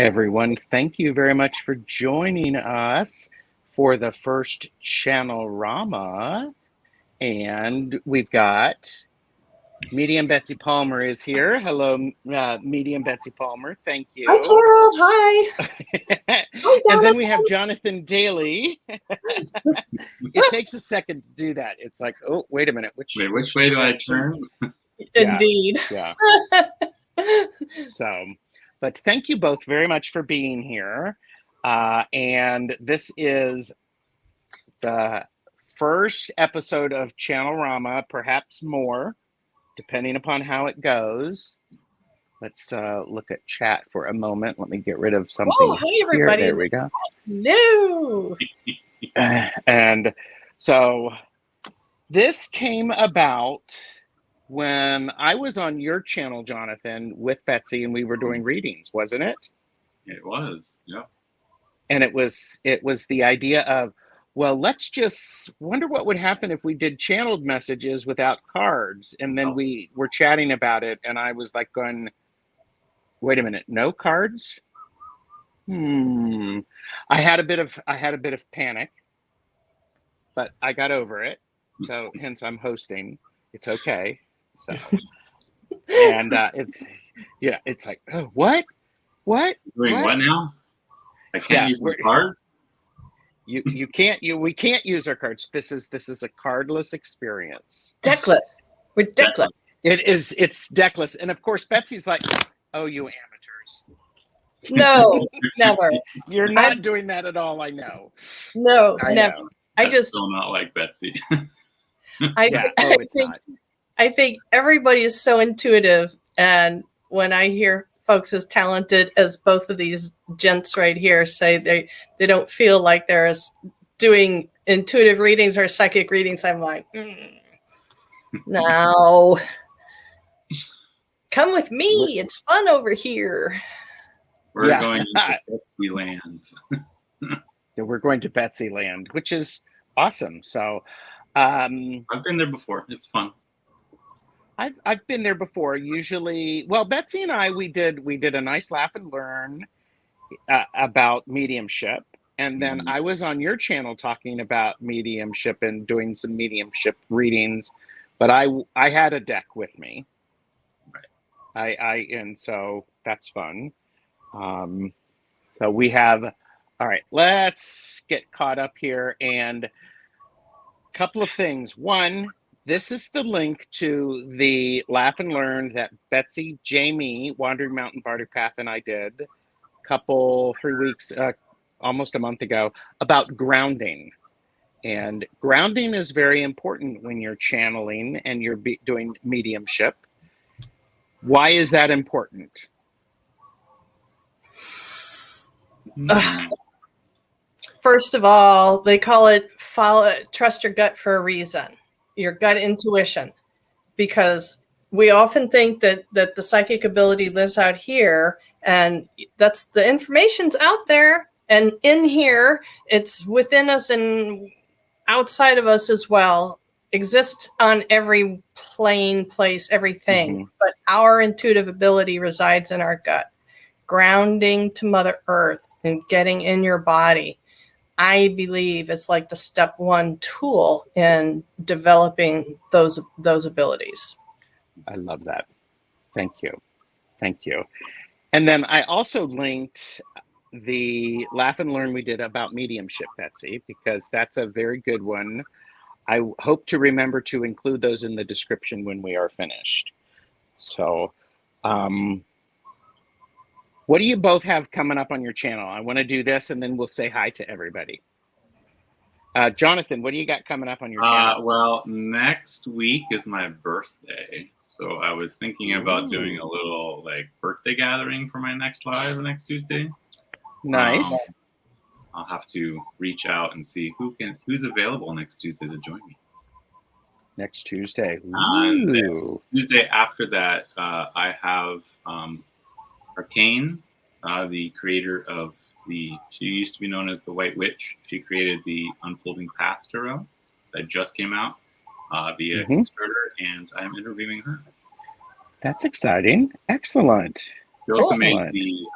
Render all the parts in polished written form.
Everyone, thank you very much for joining us for the first Channel-rama. And we've got Medium Betsy Palmer is here. Hello, Medium Betsy Palmer. Thank you. Hi, Carol. Hi. And then we have Jonathan Dailey. It takes a second to do that. It's like, oh, wait a minute. Which way do I turn? Indeed. Yeah. So, but thank you both very much for being here. And this is the first episode of Channel-rama, perhaps more, depending upon how it goes. Let's look at chat for a moment. Let me get rid of something. Oh, hey, everybody. Here. There we go. No. And so this came about when I was on your channel, Jonathan, with Betsy, and we were doing readings, wasn't it? It was, yeah. And it was the idea of, well, let's just wonder what would happen if we did channeled messages without cards. And then we were chatting about it, and I was like going, wait a minute, no cards? I had a bit of panic, but I got over it. So hence I'm hosting. It's okay. So, and it's like, oh, what? Doing what now? I can't use my cards. We can't use our cards. This is a cardless experience. Deckless. We're deckless. It's deckless. And of course, Betsy's like, oh, you amateurs. No, never. You're not doing that at all, I know. No, never. Know. That's still not like Betsy. I think everybody is so intuitive, and when I hear folks as talented as both of these gents right here say they don't feel like they're doing intuitive readings or psychic readings, I'm like, no. Come with me. It's fun over here. We're going to Betsy land. We're going to Betsy land, which is awesome. So I've been there before. It's fun. I've been there before. Usually, well, Betsy and I we did a nice laugh and learn about mediumship, and then I was on your channel talking about mediumship and doing some mediumship readings, but I had a deck with me. Right. And so that's fun. So we have, all right, let's get caught up here, and a couple of things. One, this is the link to the Laugh and Learn that Betsy, Jamie, Wandering Mountain Bardic Path, and I did 3 weeks, almost a month ago, about grounding. And grounding is very important when you're channeling and you're doing mediumship. Why is that important? First of all, they call it trust your gut for a reason. Your gut intuition, because we often think that the psychic ability lives out here, and that's the information's out there and in here. It's within us and outside of us as well. Exists on every plane, place, everything. But our intuitive ability resides in our gut. Grounding to Mother Earth and getting in your body, I believe it's like the step one tool in developing those abilities. I love that. Thank you. And then I also linked the Laugh and Learn we did about mediumship, Betsy, because that's a very good one. I hope to remember to include those in the description when we are finished. So, what do you both have coming up on your channel? I want to do this, and then we'll say hi to everybody. Jonathan, what do you got coming up on your channel? Well, next week is my birthday, so I was thinking about doing a little birthday gathering for my next live next Tuesday. Nice. I'll have to reach out and see who's available next Tuesday to join me. Next Tuesday. Tuesday after that, I have Arcane, the creator of she used to be known as the White Witch. She created the Unfolding Path Tarot that just came out via Kickstarter, and I'm interviewing her. That's exciting. Excellent. She also Excellent. made the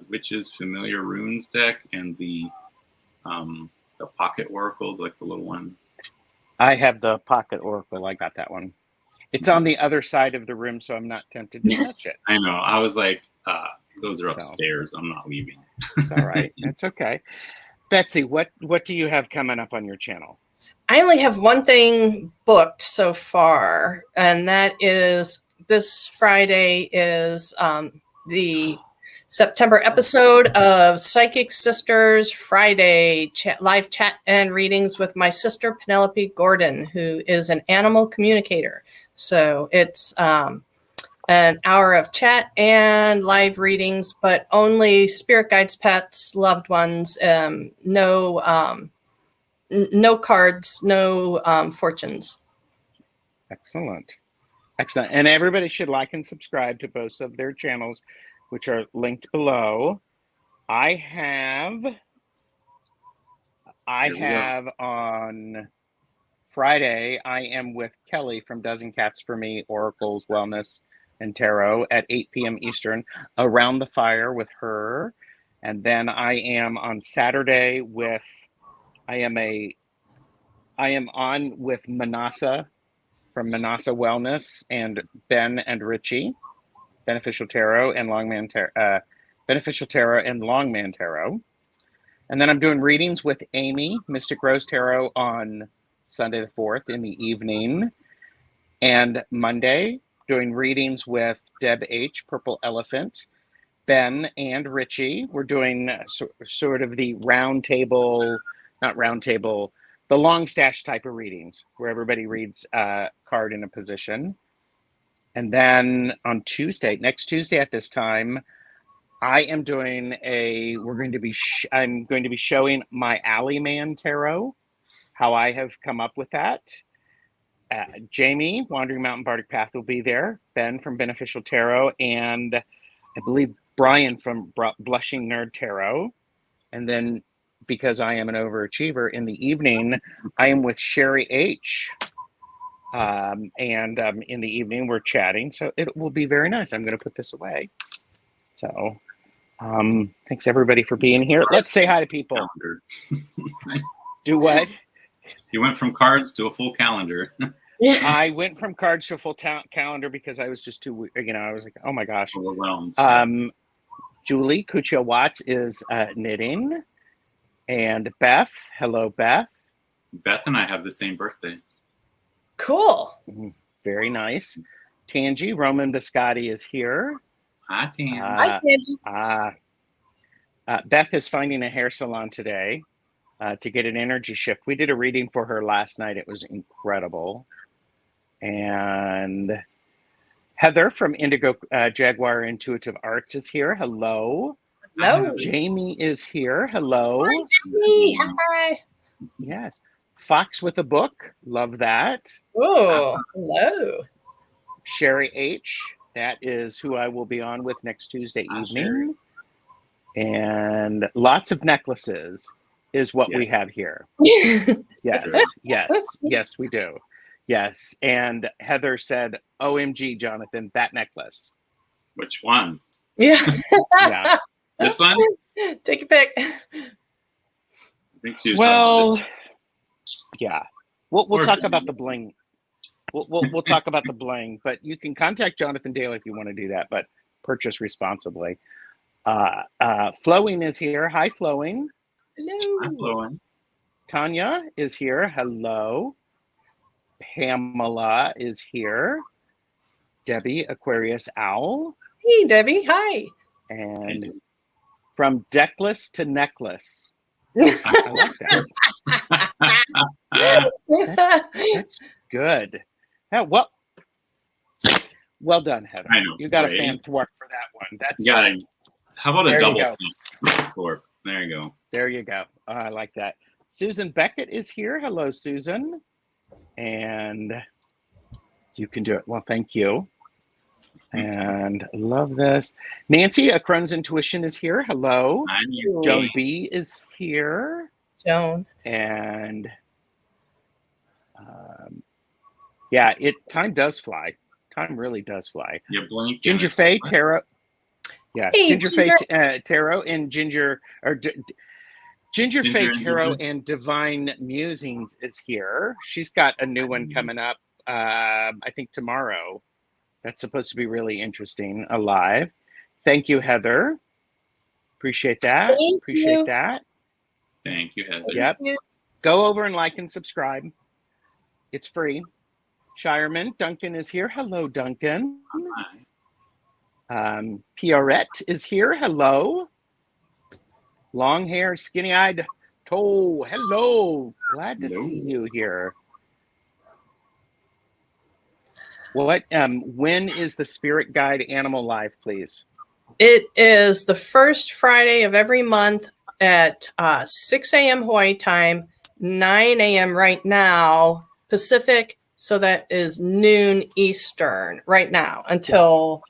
Witch's Familiar Runes deck and the Pocket Oracle, like the little one. I have the Pocket Oracle. I got that one. It's on the other side of the room, so I'm not tempted to touch it. I know. I was like, those are So. upstairs. I'm not leaving. It's all right. That's okay. Betsy, what do you have coming up on your channel? I only have one thing booked so far, and that is this Friday is the September episode of Psychic Sisters Friday live chat and readings with my sister Penelope Gordon, who is an animal communicator. So it's an hour of chat and live readings, but only spirit guides, pets, loved ones, no cards, no fortunes. Excellent. Excellent. And everybody should like and subscribe to both of their channels, which are linked below. I have on Friday, I am with Kelly from Dozen Cats for Me, Oracles, Wellness, and Tarot at 8 p.m. Eastern, around the fire with her. And then I am on Saturday with, I am on with Manasa from Manasa Wellness and Ben and Richie, Beneficial Tarot and Longman Tarot, Beneficial Tarot and Longman Tarot. And then I'm doing readings with Amy, Mystic Rose Tarot, on Sunday the 4th in the evening. And Monday, doing readings with Deb H, Purple Elephant, Ben and Richie. We're doing sort of the round table, not round table, the long stash type of readings where everybody reads a card in a position. And then on Tuesday, next Tuesday at this time, I am doing I'm going to be showing my Alleyman Tarot, how I have come up with that. Jamie, Wandering Mountain Bardic Path, will be there. Ben from Beneficial Tarot, and I believe Brian from Blushing Nerd Tarot. And then, because I am an overachiever, in the evening, I am with Sherry H. And in the evening, we're chatting. So it will be very nice. I'm going to put this away. So thanks, everybody, for being here. Let's say hi to people. Do what? You went from cards to a full calendar. I went from cards to a full calendar because I was just too, I was like, oh my gosh. Overwhelmed. Julie Kuchia Watts is knitting. And Beth, hello, Beth. Beth and I have the same birthday. Cool. Very nice. Tangi, Roman Biscotti is here. Hi, Tangi. Hi, Tangi. Beth is finding a hair salon today to get an energy shift. We did a reading for her last night. It was incredible. And Heather from Indigo Jaguar Intuitive Arts is here. Hello. Hello. Jamie is here. Hello. Hi, Jamie. Hi. Yes. Fox with a book. Love that. Oh, hello. Sherry H. That is who I will be on with next Tuesday evening. And lots of necklaces is what we have here. Yes, yes, we do. Yes. And Heather said, OMG, Jonathan, that necklace. Which one? Yeah. Yeah. This one? Take a pick. Well, yeah. We'll talk about the bling. We'll talk about the bling, but you can contact Jonathan Dailey if you want to do that, but purchase responsibly. Flowing is here. Hi, Flowing. Hello. Hi, Flowing. Tanya is here. Hello. Pamela is here. Debbie, Aquarius Owl. Hey, Debbie. Hi. And from deckless to necklace. I like that. That's good. Yeah, well done, Heather. I know. You got a fan thwart for that one. That's how about a double thwart? There you go. There you go. I like that. Susan Beckett is here. Hello, Susan. And you can do it. Well, thank you. And love this. Nancy, A Crone's Intuition is here. Hello. Hi, Joan B is here. Joan. And time does fly. Time really does fly. You blink. Ginger Faye Tarot. Yeah, Hey, Ginger Faye Tarot and Ginger Faye Tarot and Divine Musings is here. She's got a new one coming up. I think tomorrow. That's supposed to be really interesting. Alive. Thank you, Heather. Appreciate that. Appreciate that. Thank you, Heather. Yep. Go over and like and subscribe. It's free. Shireman, Duncan is here. Hello, Duncan. Hi. Pierrette is here. Hello. Long hair, skinny-eyed toe. Hello. Glad to see you here. When is the Spirit Guide Animal Live, please? It is the first Friday of every month at 6 a.m. Hawaii time, 9 a.m. right now Pacific. So that is noon Eastern right now until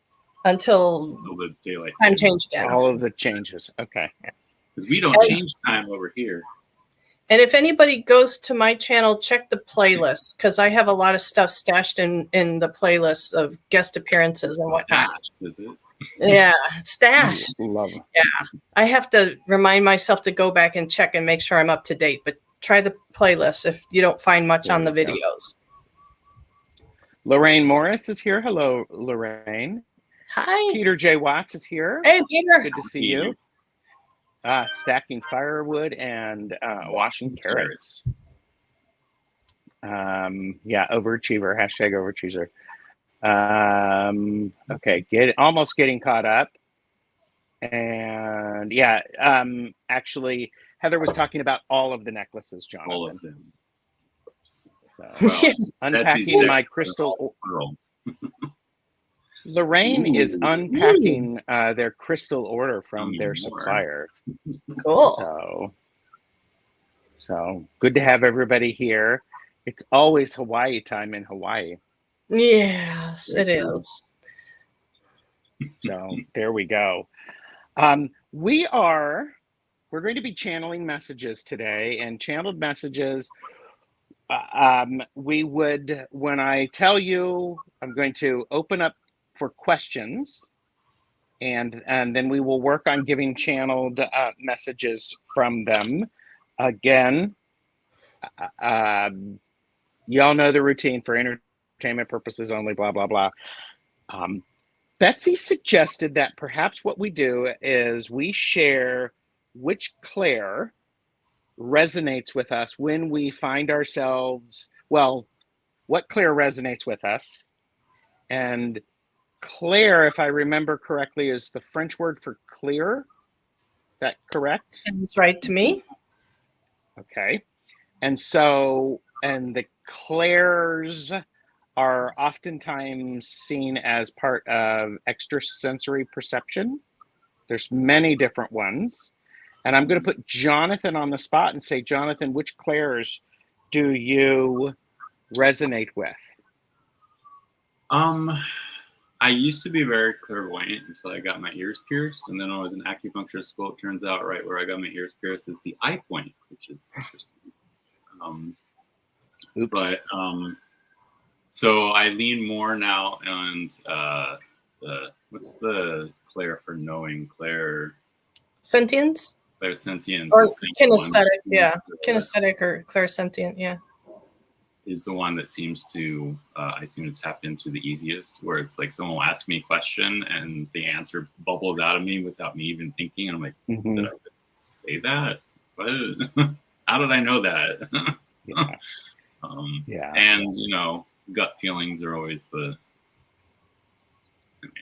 the daylight time change again. All of the changes. Okay. Because we don't change time over here. And if anybody goes to my channel, check the playlist because I have a lot of stuff stashed in the playlist of guest appearances and whatnot. Stashed, is it? Yeah, stashed. Love it. Yeah, I have to remind myself to go back and check and make sure I'm up to date. But try the playlist if you don't find much on the videos. Lorraine Morris is here. Hello, Lorraine. Hi. Peter J. Watts is here. Hey, Peter. Good to see you. Stacking firewood and washing carrots. Yeah, overachiever. Hashtag overachiever. Okay, almost getting caught up. And yeah, actually, Heather was talking about all of the necklaces, Jonathan. All of them. So, unpacking my crystal. Lorraine is unpacking their crystal order from their supplier. Cool. So good to have everybody here. It's always Hawaii time in Hawaii. Yes, it is. So there we go. We're going to be channeling messages today, and channeled messages. When I tell you, I'm going to open up for questions, and then we will work on giving channeled messages from them. Again, y'all know the routine: for entertainment purposes only, blah, blah, blah. Betsy suggested that perhaps what we do is we share which Claire resonates with us when we find ourselves, what Claire resonates with us. And Claire, if I remember correctly, is the French word for clear. Is that correct? Sounds right to me. Okay. And the Claires are oftentimes seen as part of extrasensory perception. There's many different ones. And I'm going to put Jonathan on the spot and say, Jonathan, which Claires do you resonate with? I used to be very clairvoyant until I got my ears pierced. And then I was in acupuncture school. It turns out right where I got my ears pierced is the eye point, which is interesting. So I lean more now on what's the Claire for knowing? Sentience? Clairsentience. Or kinesthetic, yeah. Kinesthetic or clairsentient, yeah. Is the one that seems to, I seem to tap into the easiest, where it's like someone will ask me a question and the answer bubbles out of me without me even thinking. And I'm like, did I just say that? What? How did I know that? Yeah. And, gut feelings are always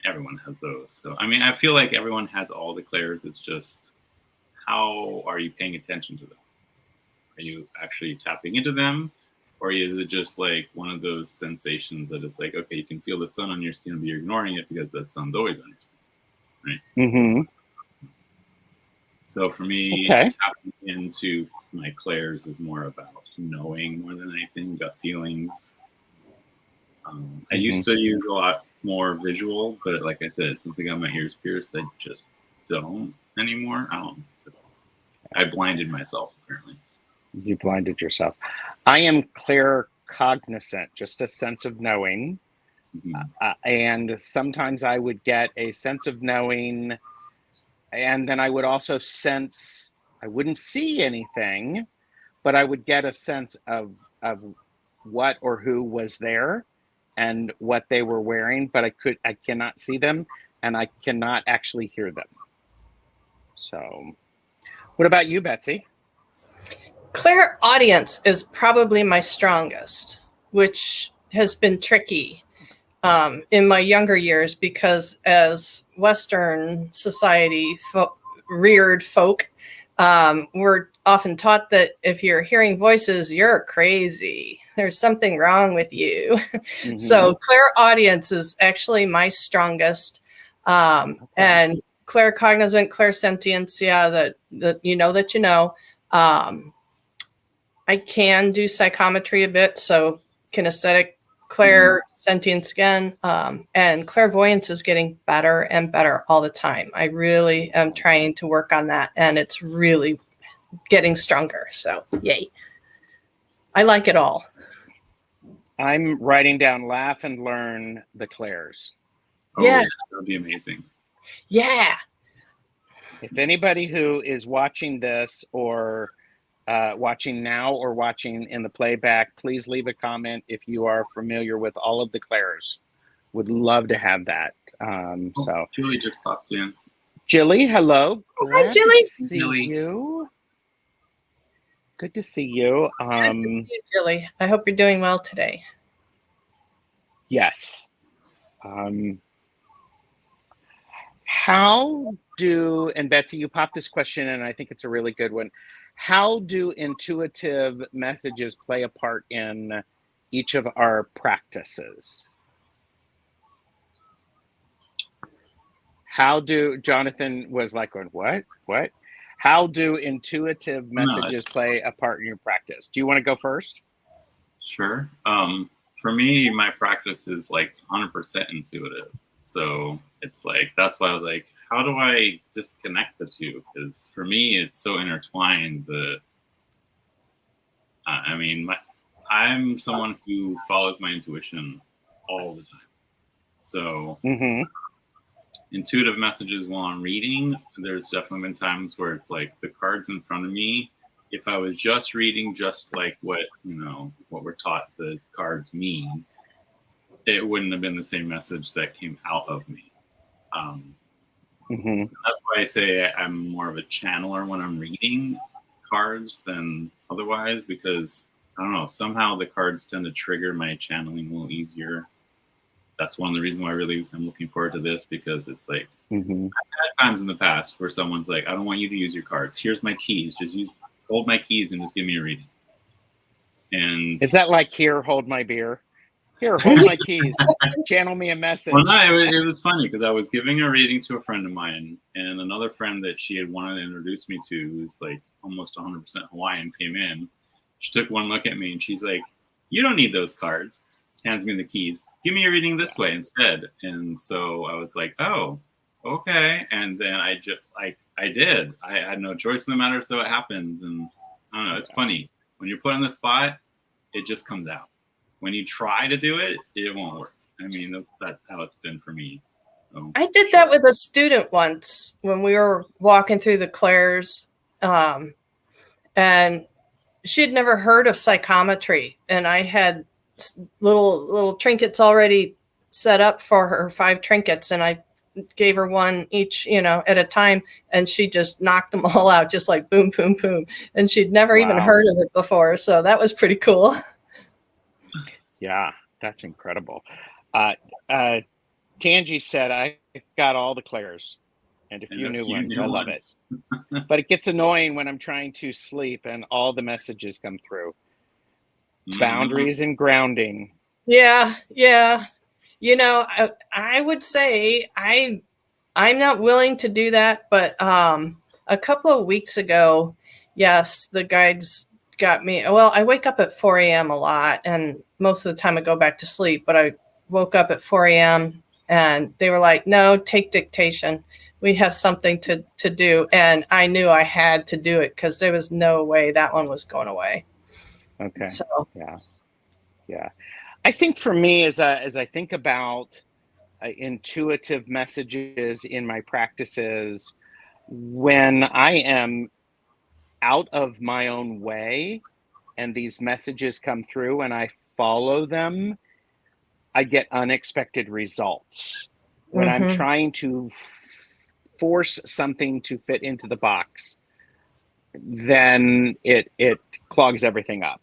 everyone has those. So, I feel like everyone has all the Clairs. It's just, how are you paying attention to them? Are you actually tapping into them? Or is it just like one of those sensations that it's like, okay, you can feel the sun on your skin, but you're ignoring it because that sun's always on your skin, right? Mm-hmm. So for me, tapping into my Clairs is more about knowing more than anything, gut feelings. I used to use a lot more visual, but like I said, since I got my ears pierced, I just don't anymore. I blinded myself, apparently. You blinded yourself. I am claircognizant, just a sense of knowing. And sometimes I would get a sense of knowing, and then I would also sense, I wouldn't see anything, but I would get a sense of what or who was there and what they were wearing, but I cannot see them, and I cannot actually hear them. So what about you, Betsy? Clairaudience is probably my strongest, which has been tricky in my younger years, because as Western society reared folk, we're often taught that if you're hearing voices, you're crazy. There's something wrong with you. Mm-hmm. So clairaudience is actually my strongest. And claircognizant, clairsentience, that you know. I can do psychometry a bit, so kinesthetic, clairsentience again, and clairvoyance is getting better and better all the time. I really am trying to work on that, and it's really getting stronger. So yay. I like it all. I'm writing down laugh and learn the clairs. Oh, yeah. That would be amazing. Yeah. If anybody who is watching this or watching now or watching in the playback, please leave a comment if you are familiar with all of the clairs. Would love to have that. So Julie just popped in. Jilly, hello. Hi, Jilly. See you. Good to see you. Good to see you, Jilly. I hope you're doing well today. Yes. How do, and Betsy, you popped this question, and I think it's a really good one. How do intuitive messages play a part in each of our practices? How do, Jonathan was like, what? How do intuitive messages play a part in your practice? Do you want to go first? Sure. For me, my practice is like 100% intuitive. So it's like, that's why I was like, how do I disconnect the two? Because for me, it's so intertwined that, I'm someone who follows my intuition all the time. So intuitive messages while I'm reading, there's definitely been times where it's like the cards in front of me, if I was just reading just like what we're taught the cards mean, it wouldn't have been the same message that came out of me. That's why I say I'm more of a channeler when I'm reading cards than otherwise, because I don't know, somehow the cards tend to trigger my channeling a little easier. That's one of the reasons why I'm looking forward to this, because it's like I've had times in the past where someone's like, I don't want you to use your cards. Here's my keys. Just hold my keys and just give me a reading. And is that like, here, hold my beer? Here, hold my keys. Channel me a message. Well, no, it was funny because I was giving a reading to a friend of mine, and another friend that she had wanted to introduce me to, who's like almost 100% Hawaiian, came in. She took one look at me and she's like, you don't need those cards. Hands me the keys. Give me a reading this way instead. And so I was like, oh, okay. And then I did. I had no choice in the matter, so it happens. And I don't know, it's funny. When you're put on the spot, it just comes out. When you try to do it, it won't work. I mean, that's how it's been for me. So, I did that with a student once when we were walking through the clairs, and she had never heard of psychometry, and I had little trinkets already set up for her, 5 trinkets, and I gave her one each, at a time, and she just knocked them all out, just like boom, boom, boom. And she'd never even heard of it before, so that was pretty cool. Yeah, that's incredible. Tangi said, I got all the clairs and a few new ones. I love it. But it gets annoying when I'm trying to sleep and all the messages come through. Boundaries and grounding. Yeah. I would say I'm not willing to do that, but a couple of weeks ago, yes, the guides got me. Well, I wake up at 4 a.m. a lot, and most of the time I go back to sleep, but I woke up at 4 a.m. and they were like, no, take dictation. We have something to do. And I knew I had to do it because there was no way that one was going away. Okay. So yeah. I think for me, as I think about intuitive messages in my practices, when I am out of my own way and these messages come through and I follow them, I get unexpected results. When I'm Mm-hmm. trying to force something to fit into the box, then it clogs everything up.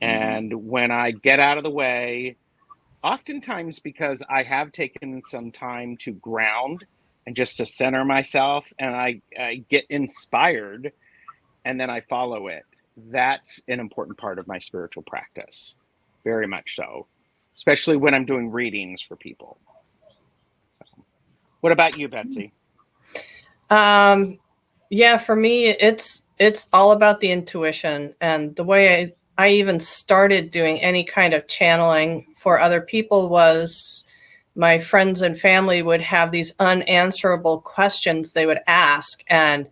And when I get out of the way, oftentimes because I have taken some time to ground and just to center myself, and I get inspired and then I follow it. That's an important part of my spiritual practice. Very much so, especially when I'm doing readings for people. So, what about you, Betsy? Yeah, for me, it's all about the intuition, and the way I even started doing any kind of channeling for other people was my friends and family would have these unanswerable questions they would ask, and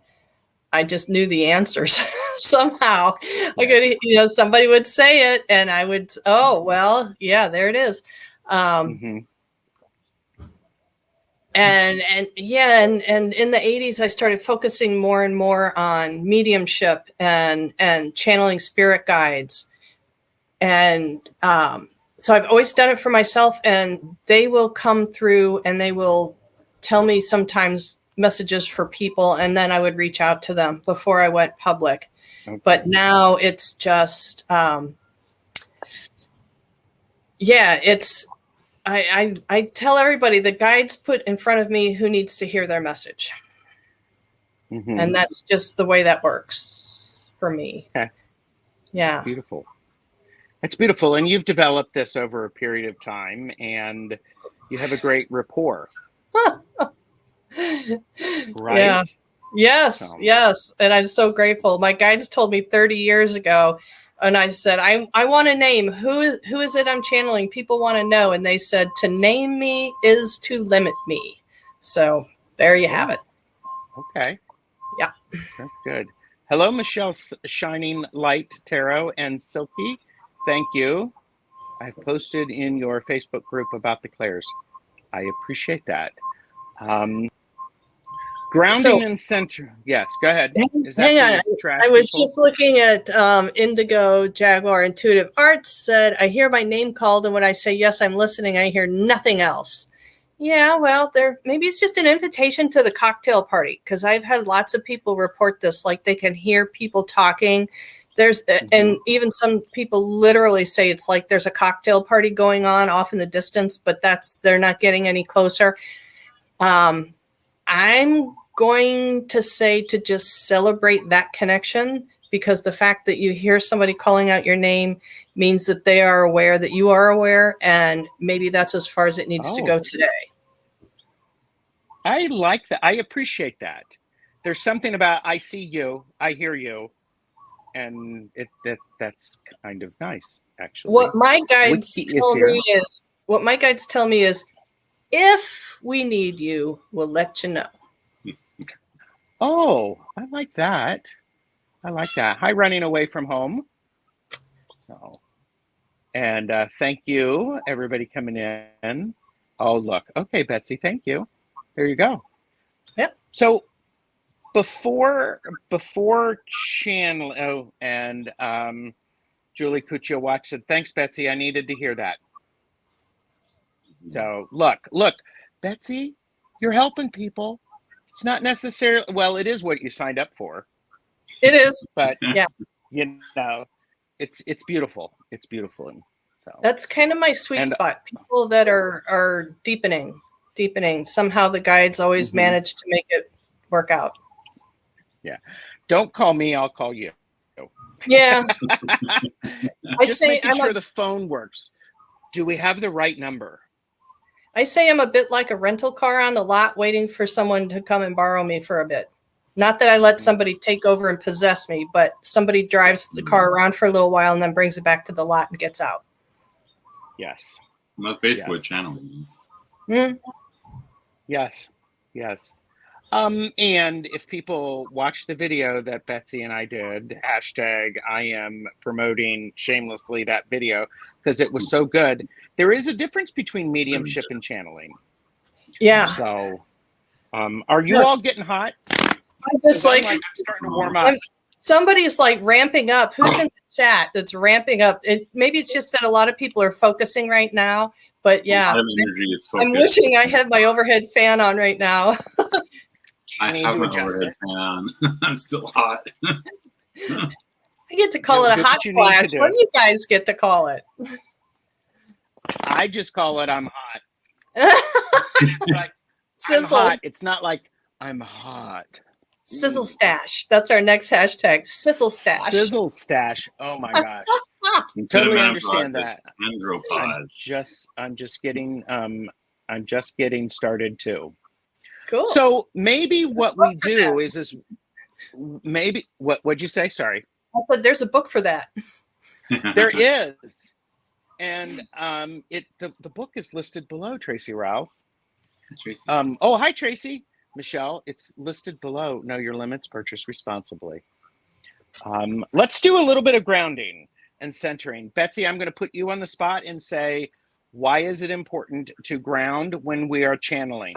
I just knew the answers somehow. Yes. I could, somebody would say it, and I would, oh, well, yeah, there it is. Mm-hmm. And in the 80s, I started focusing more and more on mediumship and channeling spirit guides. And so I've always done it for myself, and they will come through and they will tell me sometimes messages for people, and then I would reach out to them before I went public. Okay. But now it's just, it's, I tell everybody the guides put in front of me who needs to hear their message. Mm-hmm. And that's just the way that works for me. Okay. Yeah. Beautiful. It's beautiful. And you've developed this over a period of time, and you have a great rapport. Right? Yeah. Yes. So. Yes. And I'm so grateful. My guides told me 30 years ago, and I said, I want a name. Who is it I'm channeling? People want to know. And they said, to name me is to limit me. So there you have it. Okay. Yeah. That's good. Hello, Michelle Shining Light Tarot and Silky. Thank you. I've posted in your Facebook group about the Clairs. I appreciate that. Grounding and center. Yes, go ahead. Is that hang on. trash I was people? just looking at Indigo Jaguar Intuitive Arts said, I hear my name called, and when I say yes, I'm listening, I hear nothing else. Yeah, well, maybe it's just an invitation to the cocktail party, because I've had lots of people report this, like they can hear people talking. And even some people literally say it's like there's a cocktail party going on off in the distance, but they're not getting any closer. I'm going to say to just celebrate that connection, because the fact that you hear somebody calling out your name means that they are aware that you are aware, and maybe that's as far as it needs to go today. I like that. I appreciate that. There's something about I see you, I hear you, and that's kind of nice, actually. What my guides tell me is, if we need you, we'll let you know. Oh, I like that. Hi, running away from home. So, and thank you, everybody coming in. Oh, look. Okay, Betsy, thank you. There you go. Yep. So before channel, and Julie Cuccio Watch said, thanks, Betsy. I needed to hear that. So look, Betsy, you're helping people. It's not necessarily, well, it is what you signed up for. It is. But yeah, it's beautiful. It's beautiful. And so that's kind of my sweet spot. People that are deepening. Somehow the guides always manage to make it work out. Yeah. Don't call me, I'll call you. Yeah. Just making sure the phone works. Do we have the right number? I say I'm a bit like a rental car on the lot waiting for someone to come and borrow me for a bit. Not that I let somebody take over and possess me, but somebody drives the car around for a little while and then brings it back to the lot and gets out. Yes. That's basically what channeling means. Mm. Yes. And if people watch the video that Betsy and I did, hashtag I am promoting shamelessly that video because it was so good. There is a difference between mediumship and channeling. Yeah. So, are you all getting hot? I'm just like, I'm starting to warm up. Somebody's like ramping up. Who's in the chat that's ramping up? Maybe it's just that a lot of people are focusing right now. But yeah, a lot of energy is focused. I'm wishing I had my overhead fan on right now. I have my overhead fan on. I'm still hot. I get to call it a hot flash. What do you guys get to call it? I just call it I'm hot. It's like, Sizzle. I'm hot. It's not like I'm hot. Sizzle stash. That's our next hashtag. Sizzle stash. Sizzle stash. Oh my gosh. Totally understand that. I'm just getting started too. Cool. So maybe what we do is maybe what'd you say? Sorry. I said there's a book for that. There is. And the book is listed below, Tracy Ralph. Tracy. Hi Tracy. Michelle, it's listed below. Know your limits, purchase responsibly. Let's do a little bit of grounding and centering. Betsy, I'm going to put you on the spot and say, why is it important to ground when we are channeling?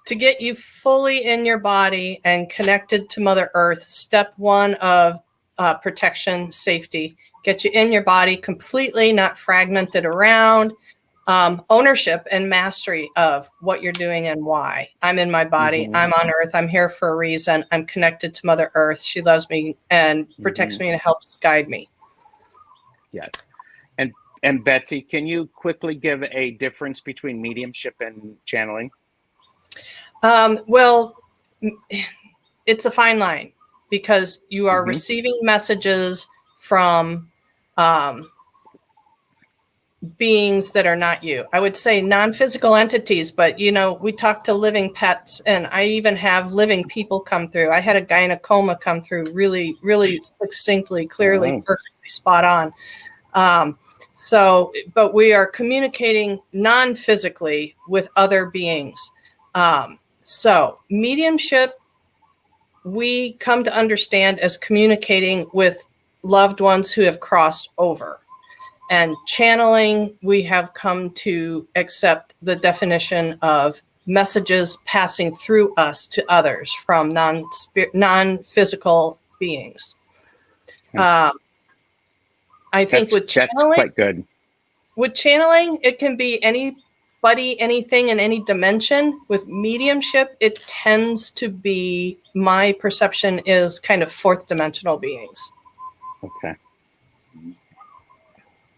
To get you fully in your body and connected to Mother Earth, step one of protection, safety. Get you in your body completely, not fragmented around. Ownership and mastery of what you're doing and why. I'm in my body. Mm-hmm. I'm on Earth. I'm here for a reason. I'm connected to Mother Earth. She loves me and protects me and helps guide me. Yes. And Betsy, can you quickly give a difference between mediumship and channeling? Well, it's a fine line because you are receiving messages from beings that are not you. I would say non-physical entities, but we talk to living pets, and I even have living people come through. I had a guy in a coma come through really, really succinctly, clearly, perfectly spot on. But we are communicating non-physically with other beings. So mediumship, we come to understand as communicating with loved ones who have crossed over. And channeling, we have come to accept the definition of messages passing through us to others from non-physical beings. I think that's quite good. With channeling, it can be anybody, anything in any dimension. With mediumship, it tends to be, my perception is kind of fourth dimensional beings. Okay.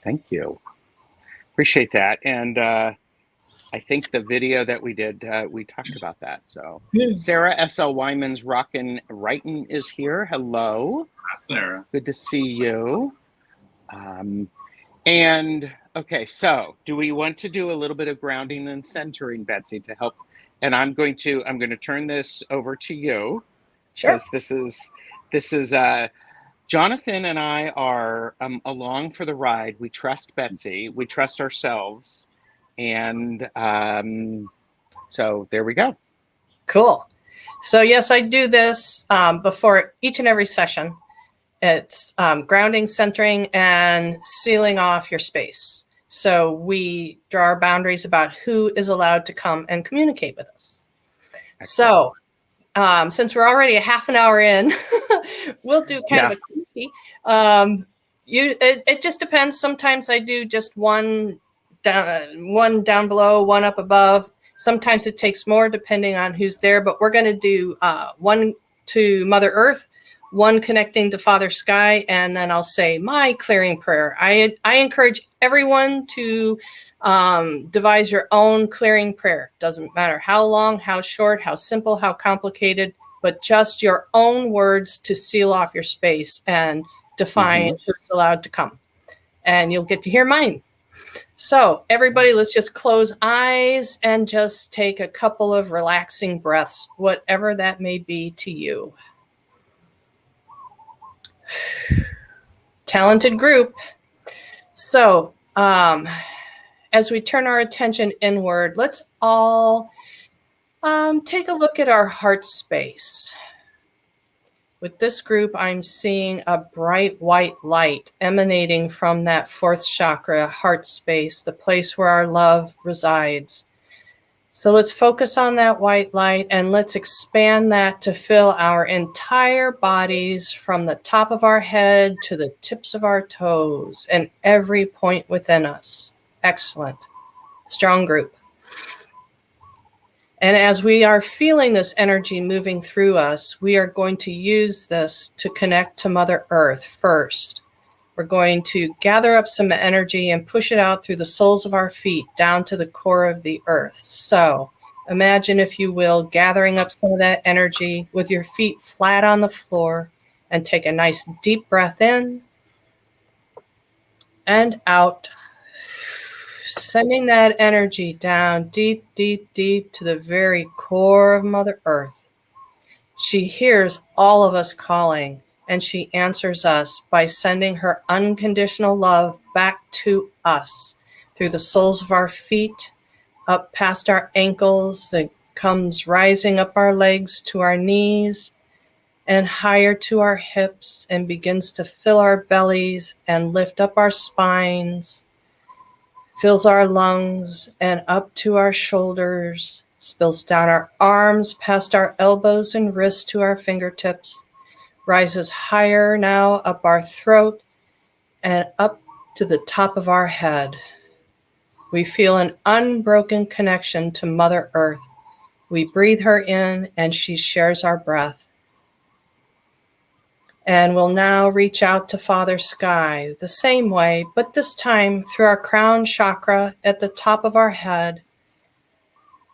Thank you. Appreciate that. And I think the video that we did, we talked about that. So Sarah S.L. Wyman's Rockin' Writin' is here. Hello. Hi, Sarah. Good to see you. And okay, so do we want to do a little bit of grounding and centering, Betsy, to help? And I'm going to turn this over to you. Sure. This is Jonathan and I are along for the ride. We trust Betsy. We trust ourselves. And so there we go. Cool. So yes, I do this before each and every session. It's grounding, centering, and sealing off your space. So we draw our boundaries about who is allowed to come and communicate with us. Excellent. So since we're already a half an hour in, we'll do kind of a quickie. It just depends. Sometimes I do just one down below, one up above. Sometimes it takes more depending on who's there, but we're going to do one to Mother Earth, one connecting to Father Sky, and then I'll say my clearing prayer. I encourage everyone to devise your own clearing prayer. Doesn't matter how long, how short, how simple, how complicated, but just your own words to seal off your space and define who's allowed to come. And you'll get to hear mine. So everybody, let's just close eyes and just take a couple of relaxing breaths, whatever that may be to you. Talented group. So as we turn our attention inward, let's all Take a look at our heart space. With this group, I'm seeing a bright white light emanating from that fourth chakra, heart space, the place where our love resides. So let's focus on that white light and let's expand that to fill our entire bodies from the top of our head to the tips of our toes and every point within us. Excellent. Strong group. And as we are feeling this energy moving through us, we are going to use this to connect to Mother Earth first. We're going to gather up some energy and push it out through the soles of our feet down to the core of the earth. So imagine, if you will, gathering up some of that energy with your feet flat on the floor, and take a nice deep breath in and out. Sending that energy down deep, deep, deep to the very core of Mother Earth. She hears all of us calling, and she answers us by sending her unconditional love back to us through the soles of our feet, up past our ankles, that comes rising up our legs to our knees, and higher to our hips, and begins to fill our bellies and lift up our spines, fills our lungs and up to our shoulders, spills down our arms past our elbows and wrists to our fingertips, rises higher now up our throat and up to the top of our head. We feel an unbroken connection to Mother Earth. We breathe her in and she shares our breath. And we'll now reach out to Father Sky the same way, but this time through our crown chakra at the top of our head.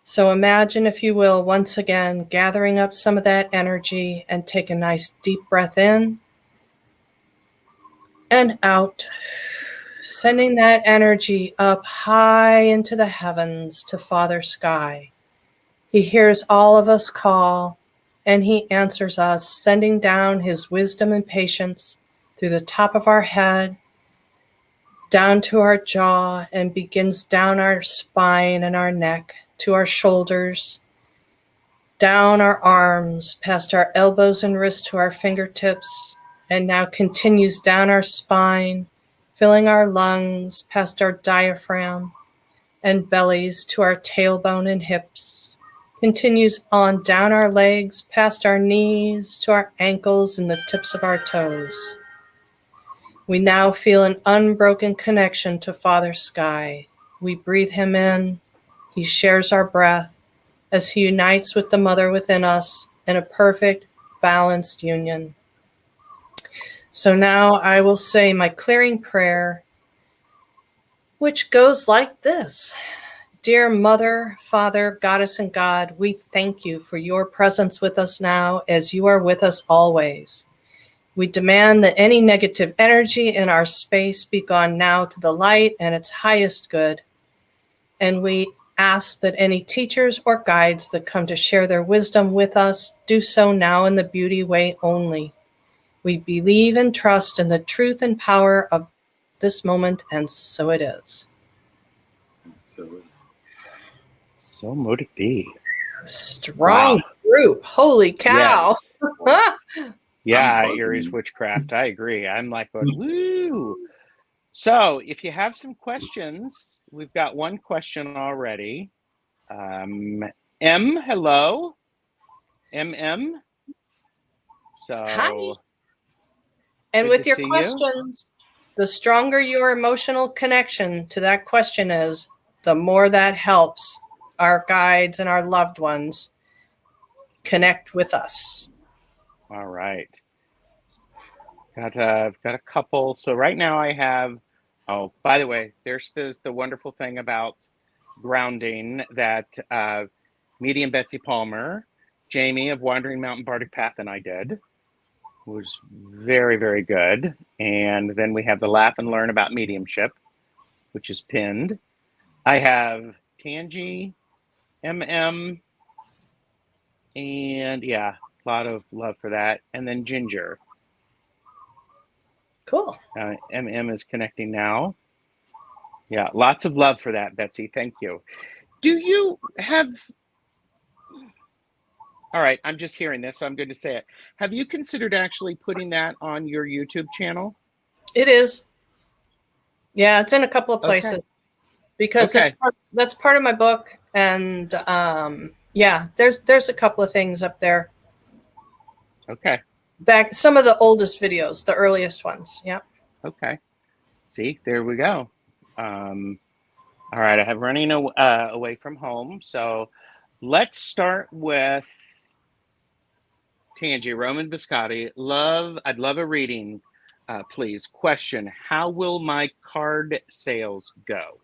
So imagine, if you will, once again, gathering up some of that energy and take a nice deep breath in and out, sending that energy up high into the heavens to Father Sky. He hears all of us call, and he answers us, sending down his wisdom and patience through the top of our head, down to our jaw, and begins down our spine and our neck to our shoulders, down our arms, past our elbows and wrists to our fingertips, and now continues down our spine, filling our lungs, past our diaphragm and bellies to our tailbone and hips. Continues on down our legs, past our knees, to our ankles and the tips of our toes. We now feel an unbroken connection to Father Sky. We breathe him in. He shares our breath as he unites with the Mother within us in a perfect, balanced union. So now I will say my clearing prayer, which goes like this. Dear Mother, Father, Goddess, and God, we thank you for your presence with us now as you are with us always. We demand that any negative energy in our space be gone now to the light and its highest good. And we ask that any teachers or guides that come to share their wisdom with us do so now in the beauty way only. We believe and trust in the truth and power of this moment, and so it is. So mote it be. Strong group. Holy cow. Yes. Yeah, Aries witchcraft. I agree. I'm like, woo. So if you have some questions, we've got one question already. M, hello. MM. So hi. And with your questions, the stronger your emotional connection to that question is, the more that helps our guides and our loved ones connect with us. All right. I've got a couple. So right now I have, oh, by the way, there's the wonderful thing about grounding that Medium Betsy Palmer, Jamie of Wandering Mountain Bardic Path, and I did. It was very, very good. And then we have the Laugh and Learn about mediumship, which is pinned. I have Tangi, MM, and yeah, a lot of love for that. And then Ginger. Cool. MM is connecting now. Yeah, lots of love for that, Betsy. Thank you. Do you have All right, I'm just hearing this, so I'm going to say it. Have you considered actually putting that on your YouTube channel? It is. Yeah, it's in a couple of Okay. places because Okay. that's part of my book, and yeah, there's a couple of things up there. Okay. Back some of the oldest videos, the earliest ones. Yeah. Okay. See, there we go. All right, I have running away from home. So let's start with Tangi, Roman Biscotti. I'd love a reading, please. Question, how will my card sales go?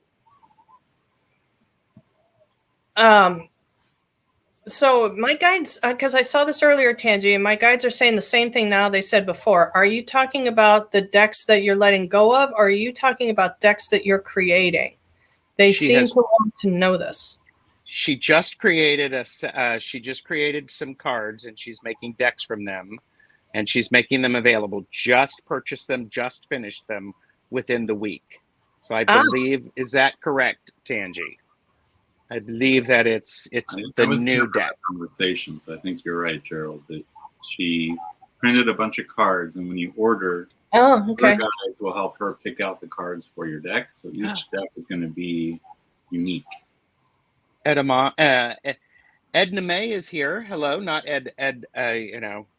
So my guides, because I saw this earlier, Tangi, and my guides are saying the same thing now they said before. Are you talking about the decks that you're letting go of, or are you talking about decks that you're creating? They seem to want to know this. She just created some cards, and she's making decks from them, and she's making them available. Just purchased them, just finished them within the week. So I believe, is that correct, Tangi? I believe that it's the new deck conversation. So I think you're right, Gerald, that she printed a bunch of cards, and when you order, her guides will help her pick out the cards for your deck. So each deck is going to be unique. Edna May is here. Hello, not Ed. Yeah.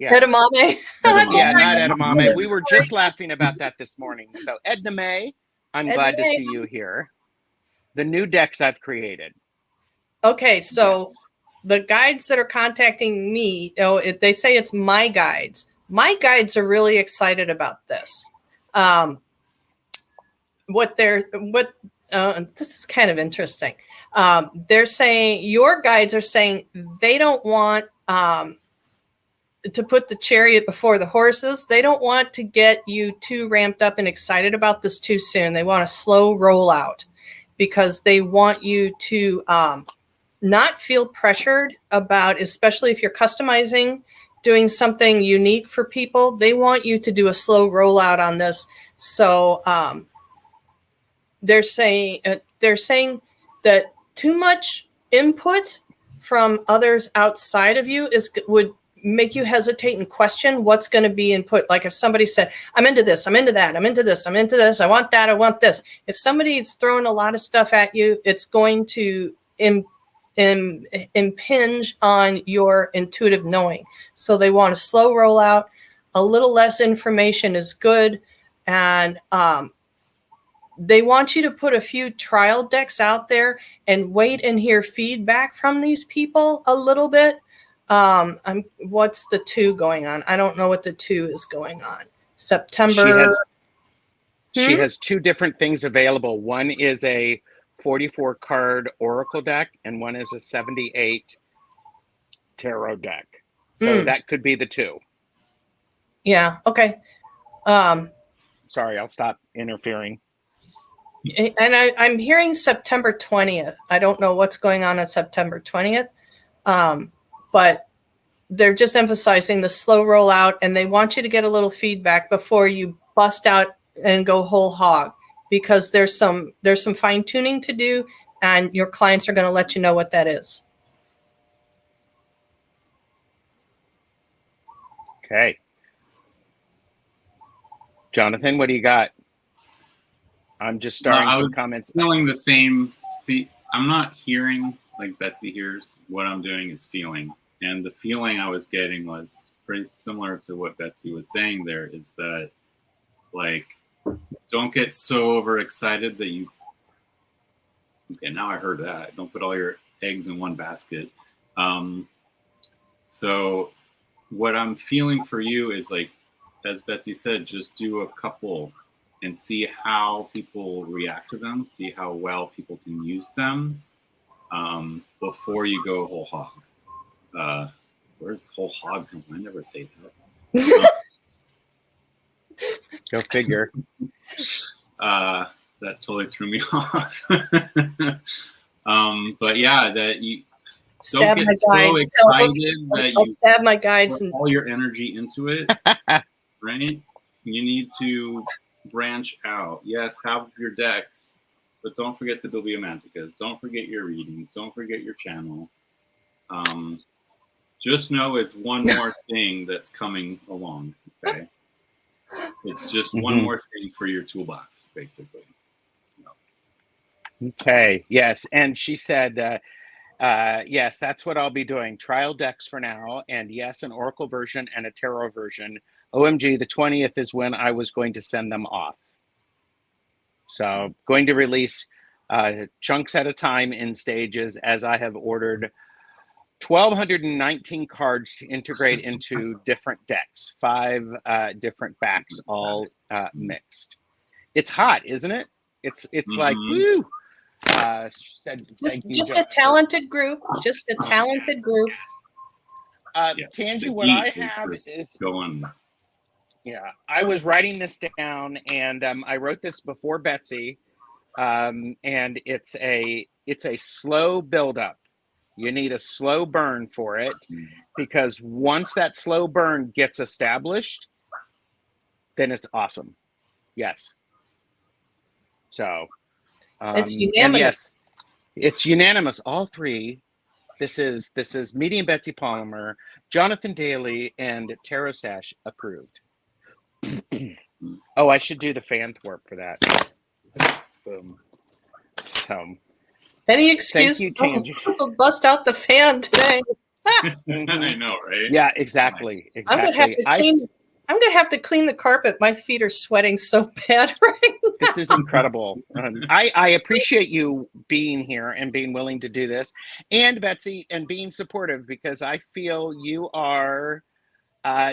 Edamame. Yeah, not Edamame. We were just laughing about that this morning. So Edna May, I'm glad to see you here. The new decks I've created. Okay, so the guides that are contacting me, they say it's my guides. My guides are really excited about this. This is kind of interesting. They're saying, your guides are saying they don't want to put the chariot before the horses. They don't want to get you too ramped up and excited about this too soon. They want a slow rollout because they want you to not feel pressured about, especially if you're customizing, doing something unique for people. They want you to do a slow rollout on this. So they're saying that too much input from others outside of you would make you hesitate and question what's going to be input. Like if somebody said, I'm into this, I'm into that, I'm into this, I'm into this, I want that, I want this. If somebody's throwing a lot of stuff at you, it's going to impinge on your intuitive knowing. So they want a slow rollout. A little less information is good. And they want you to put a few trial decks out there and wait and hear feedback from these people a little bit. What's the 2 going on? I don't know what the 2 is going on. September. She has 2 different things available. One is a 44 card Oracle deck, and one is a 78 tarot deck. So that could be the 2. Yeah. Okay. Sorry, I'll stop interfering. And I'm hearing September 20th. I don't know what's going on September 20th. But they're just emphasizing the slow rollout, and they want you to get a little feedback before you bust out and go whole hog, because there's some fine tuning to do, and your clients are going to let you know what that is. Okay. Jonathan, what do you got? I'm just starting some comments. Feeling the same. See, I'm not hearing like Betsy hears. What I'm doing is feeling. And the feeling I was getting was pretty similar to what Betsy was saying there, is that, like, don't get so overexcited that you... Okay, now I heard that. Don't put all your eggs in one basket. So what I'm feeling for you is, like, as Betsy said, just do a couple and see how people react to them, see how well people can use them before you go whole hog. Where's whole hog come from? I never say that. Go figure. That totally threw me off. But yeah, that you don't get so excited that I'll stab my guides put all your energy into it. Right? You need to branch out. Yes, have your decks, but don't forget the Bibliomanticas. Don't forget your readings. Don't forget your channel. just know it's one more thing that's coming along. Okay, it's just one more thing for your toolbox, basically. Okay. Yes, and she said, yes, that's what I'll be doing. Trial decks for now, and yes, an Oracle version and a Tarot version. OMG, the 20th is when I was going to send them off. So going to release chunks at a time in stages, as I have ordered 1,219 cards to integrate into different decks, 5 different backs, all mixed. It's hot, isn't it? It's like, woo! She said, just a talented group. Just a talented group. Tangi, what I have is going. Yeah, I was writing this down, and I wrote this before Betsy, and it's a slow buildup. You need a slow burn for it, because once that slow burn gets established, then it's awesome. Yes. So, it's unanimous. Yes, it's unanimous. All 3. This is Medium Betsy Palmer, Jonathan Dailey, and Tarot Stash approved. Oh, I should do the fan thwart for that. Boom. So, any excuse? Thank you, Tangi. We'll bust out the fan today. I know, right? Yeah, exactly. Nice. I'm gonna have to clean the carpet. My feet are sweating so bad right now. This is incredible. I appreciate you being here and being willing to do this, and Betsy, and being supportive, because I feel you are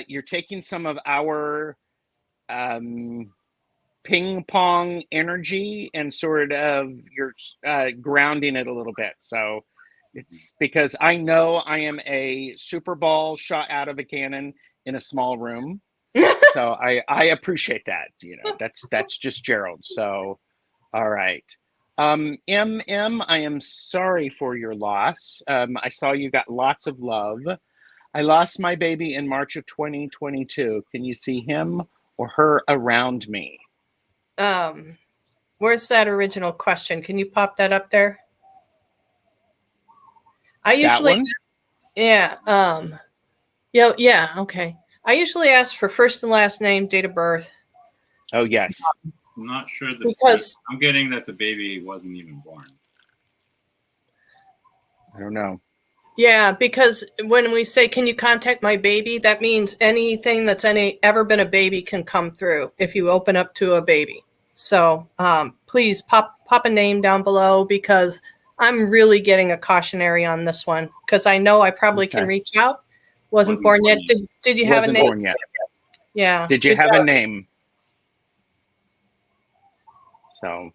you're taking some of our ping pong energy and sort of you're grounding it a little bit. So it's because I know I am a super ball shot out of a cannon in a small room. So I appreciate that. You know, that's just Gerald. So, all right. MM, I am sorry for your loss. I saw you got lots of love. I lost my baby in March of 2022. Can you see him or her around me? Where's that original question? Can you pop that up there? I usually, yeah, okay. I usually ask for first and last name, date of birth. Oh, yes. I'm not sure that, because I'm getting that the baby wasn't even born. I don't know. Yeah, because when we say, can you contact my baby, that means anything that's ever been a baby can come through if you open up to a baby. So please pop a name down below, because I'm really getting a cautionary on this one, because I know I probably can reach out. Wasn't born yet. Did you have a name? Wasn't born yet. Yeah. Did you have a name? So,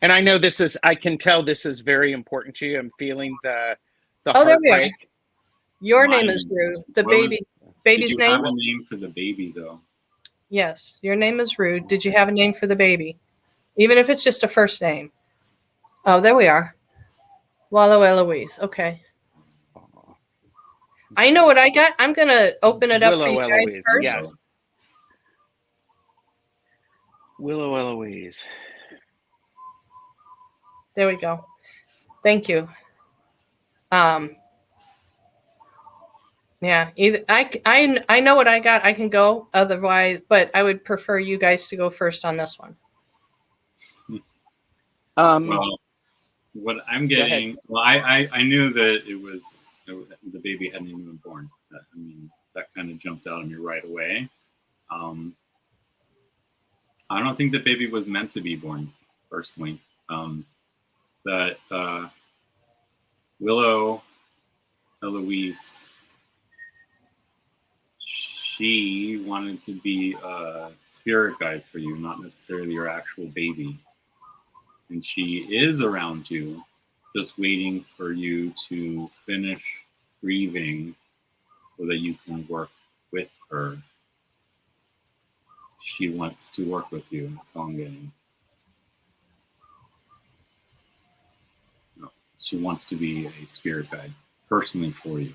and I know this is, I can tell this is very important to you. I'm feeling the there we are. heartbreak. Your name is Rude. The baby's name? Did you have a name for the baby, though? Yes, your name is Rude. Did you have a name for the baby? Even if it's just a first name. Oh, there we are. Wallow Eloise. Okay. I know what I got. I'm going to open it up for you guys first. Yeah. Willow Eloise. There we go. Thank you. Yeah, either I know what I got. I can go otherwise, but I would prefer you guys to go first on this one. Well, what I'm getting, well, I knew that it was the baby hadn't even been born. I mean, that kind of jumped out at me right away. I don't think the baby was meant to be born, personally. That Willow Eloise, she wanted to be a spirit guide for you, not necessarily your actual baby. And she is around you, just waiting for you to finish grieving so that you can work with her. She wants to work with you. That's all I'm getting. No, she wants to be a spirit guide personally for you.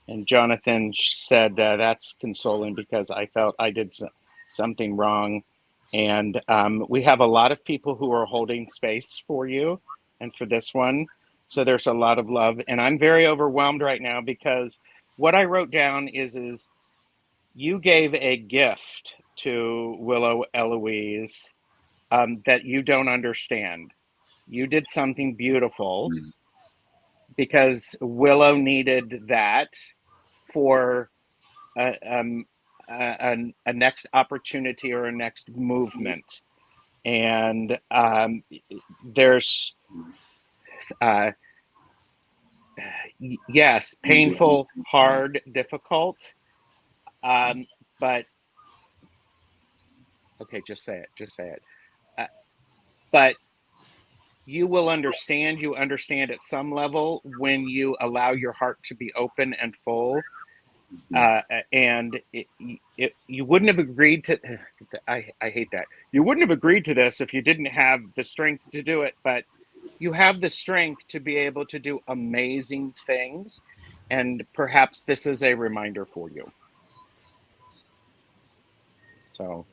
And Jonathan said that's consoling, because I felt I did something wrong. And we have a lot of people who are holding space for you and for this one. So there's a lot of love, and I'm very overwhelmed right now because what I wrote down is you gave a gift to Willow Eloise that you don't understand. You did something beautiful because Willow needed that for a next opportunity or a next movement. And there's, yes, painful, hard, difficult. But, okay, just say it. But you will understand. You understand at some level when you allow your heart to be open and full. And you wouldn't have agreed to. I hate that. You wouldn't have agreed to this if you didn't have the strength to do it. But you have the strength to be able to do amazing things, and perhaps this is a reminder for you. So,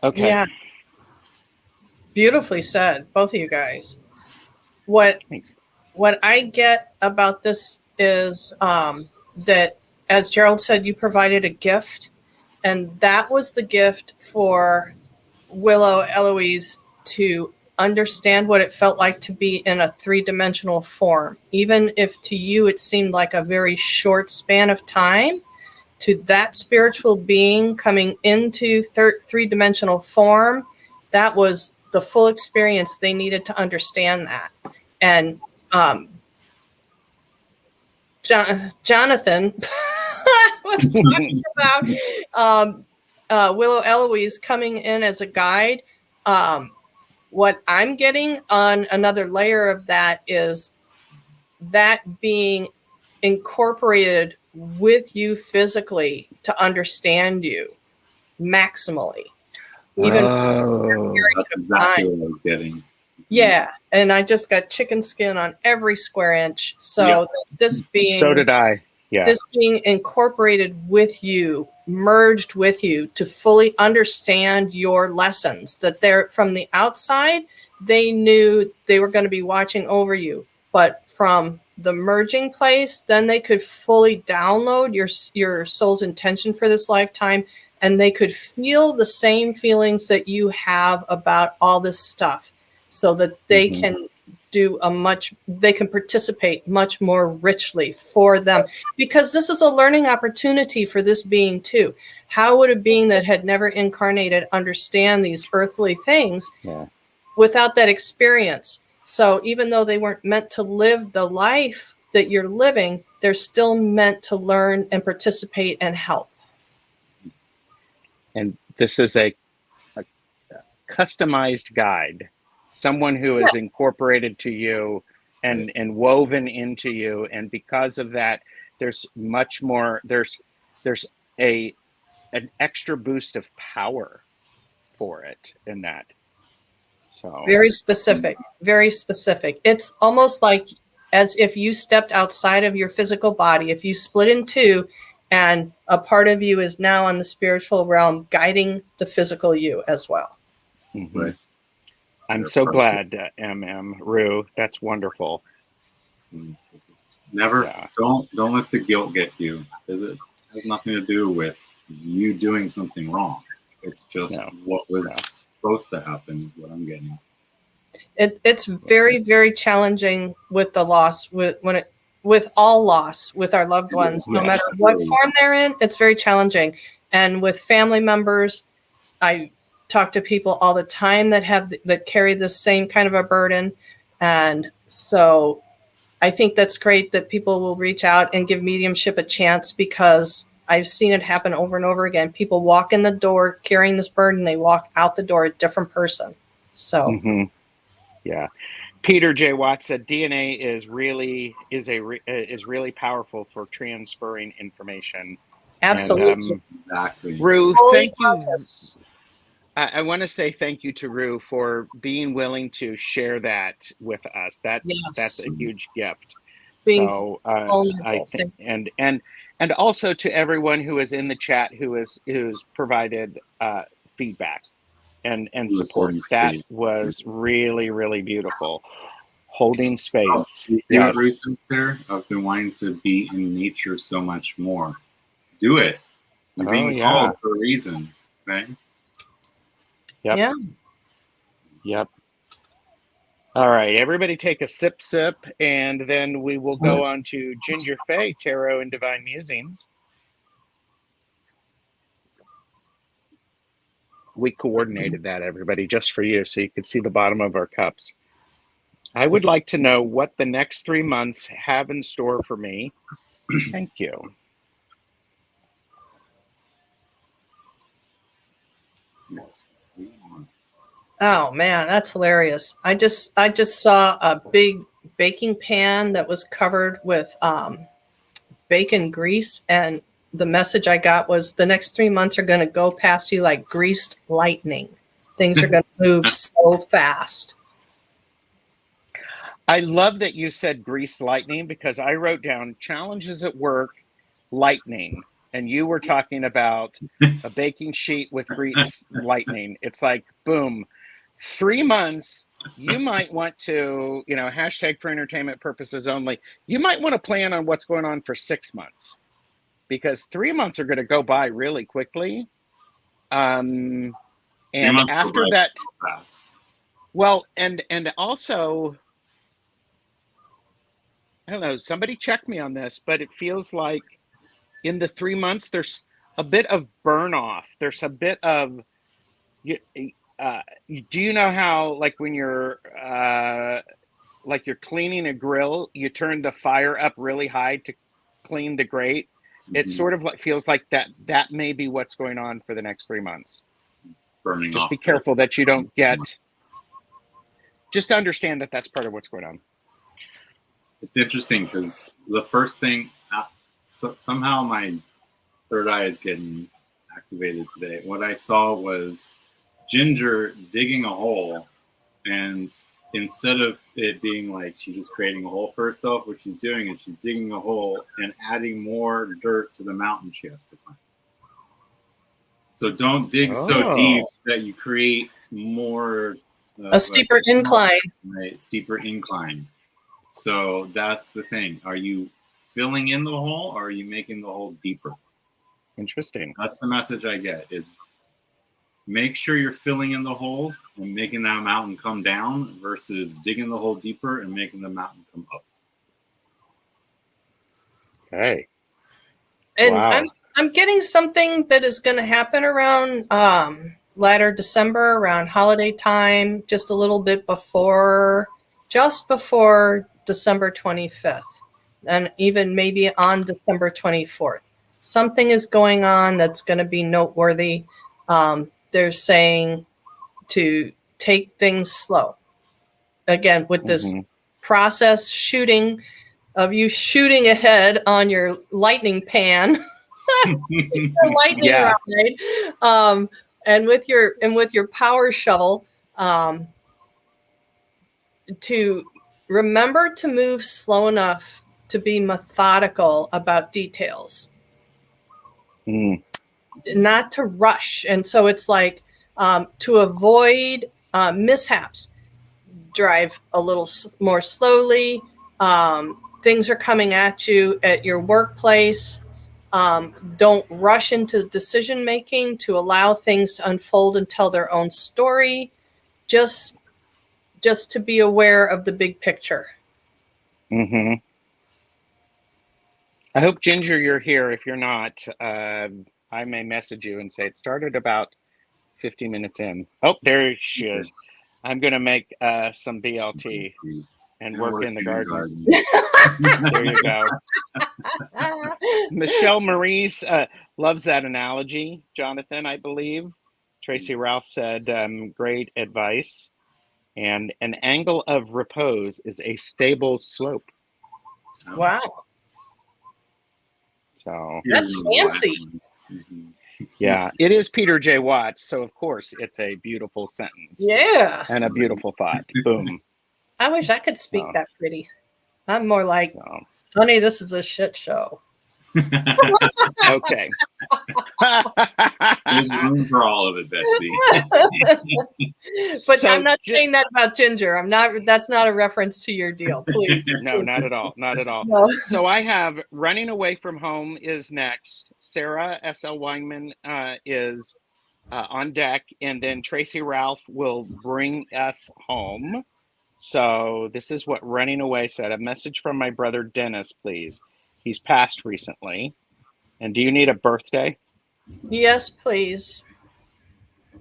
okay. Yeah. Beautifully said, both of you guys. What Thanks. What I get about this is that, as Gerald said, you provided a gift, and that was the gift for Willow Eloise to understand what it felt like to be in a three-dimensional form. Even if to you it seemed like a very short span of time, to that spiritual being coming into three-dimensional form, that was the full experience they needed to understand that. And Jonathan was talking about Willow Eloise coming in as a guide. What I'm getting on another layer of that is that being incorporated with you physically to understand you maximally. Even that's exactly what I was getting. Yeah, and I just got chicken skin on every square inch. So this being, so did I. Yeah. This being incorporated with you, merged with you to fully understand your lessons, that they're from the outside, they knew they were going to be watching over you. But from the merging place, then they could fully download your soul's intention for this lifetime, and they could feel the same feelings that you have about all this stuff, so that they can they can participate much more richly for them, because this is a learning opportunity for this being too. How would a being that had never incarnated understand these earthly things without that experience? So even though they weren't meant to live the life that you're living, they're still meant to learn and participate and help. And this is a customized guide, someone who is incorporated to you and woven into you. And because of that, there's much more, there's an extra boost of power for it in that. So very specific. It's almost like as if you stepped outside of your physical body. If you split in two, and a part of you is now on the spiritual realm guiding the physical you as well. Right. I'm so glad, Rue. That's wonderful. Never, don't let the guilt get you, because it has nothing to do with you doing something wrong. It's just what was supposed to happen is what I'm getting. It's very, very challenging with the loss, with all loss, with our loved ones, no matter what form they're in. It's very challenging. And with family members, I talk to people all the time that carry the same kind of a burden. And so I think that's great that people will reach out and give mediumship a chance, because I've seen it happen over and over again. People walk in the door carrying this burden, they walk out the door a different person. So Peter J. Watts said DNA is really powerful for transferring information. Absolutely. And, exactly. Rue, thank you. I want to say thank you to Rue for being willing to share that with us. That's a huge gift. So I think, and also to everyone who is in the chat who's provided feedback and support. That was really, really beautiful. Holding Oh, space. you see what Yes. Bruce said there? I've been wanting to be in nature so much more. Do it. You're being called for a reason, right? Yep. Yeah. Yep. All right, everybody take a sip, and then we will go on to Ginger Faye, Tarot and Divine Musings. We coordinated that, everybody, just for you, so you could see the bottom of our cups. I would like to know what the next 3 months have in store for me. Thank you. Yes. 3 months. Oh man, that's hilarious. I just saw a big baking pan that was covered with bacon grease, and the message I got was the next 3 months are going to go past you like greased lightning. Things are going to move so fast. I love that you said greased lightning, because I wrote down challenges at work, lightning, and you were talking about a baking sheet with greased lightning. It's like, boom, 3 months. You might want to, hashtag for entertainment purposes only. You might want to plan on what's going on for 6 months, because 3 months are going to go by really quickly. 3 And months go after by that, so fast. well, and also, I don't know, somebody check me on this, but it feels like in the 3 months, there's a bit of burn off. There's a bit of, do you know how, like when you're cleaning a grill, you turn the fire up really high to clean the grate? It sort of feels like that may be what's going on for the next 3 months. Burning Just off. be careful that you don't just understand that that's part of what's going on. It's interesting because the first thing, somehow my third eye is getting activated today. What I saw was Ginger digging a hole, and instead of it being like she's just creating a hole for herself, what she's doing is she's digging a hole and adding more dirt to the mountain she has to climb. So don't dig so deep that you create more a steeper incline. Right, steeper incline. So that's the thing. Are you filling in the hole, or are you making the hole deeper? Interesting. That's the message I get, is make sure you're filling in the hole and making that mountain come down versus digging the hole deeper and making the mountain come up. Okay. And wow. I'm getting something that is going to happen around latter December, around holiday time, just a little bit before, just before December 25th, and even maybe on December 24th. Something is going on that's going to be noteworthy. They're saying to take things slow. Again, with this process of you shooting ahead on your lightning pan, your lightning ride, and with your power shovel, to remember to move slow enough to be methodical about details, not to rush. And so it's like, to avoid mishaps, drive a little more slowly. Things are coming at you at your workplace. Don't rush into decision making to allow things to unfold and tell their own story. Just to be aware of the big picture. I hope, Ginger, you're here. If you're not, I may message you and say it started about 50 minutes in. Oh, there she is. I'm going to make some BLT and work in the garden. There you go. Michelle Maurice loves that analogy, Jonathan, I believe. Tracy Ralph said, great advice. And an angle of repose is a stable slope. Wow. So that's fancy. Yeah, it is Peter J. Watts. So, of course, it's a beautiful sentence. Yeah. And a beautiful thought. Boom. I wish I could speak that pretty. I'm more like, honey, this is a shit show. Okay. There's room for all of it, Betsy. But So I'm not saying that about Ginger. I'm not. That's not a reference to your deal, please. No, not at all. Not at all. No. So I have Running Away from Home is next. Sarah S.L. Weinman is on deck, and then Tracy Ralph will bring us home. So this is what Running Away said. A message from my brother Dennis, please. He's passed recently. And do you need a birthday? Yes, please.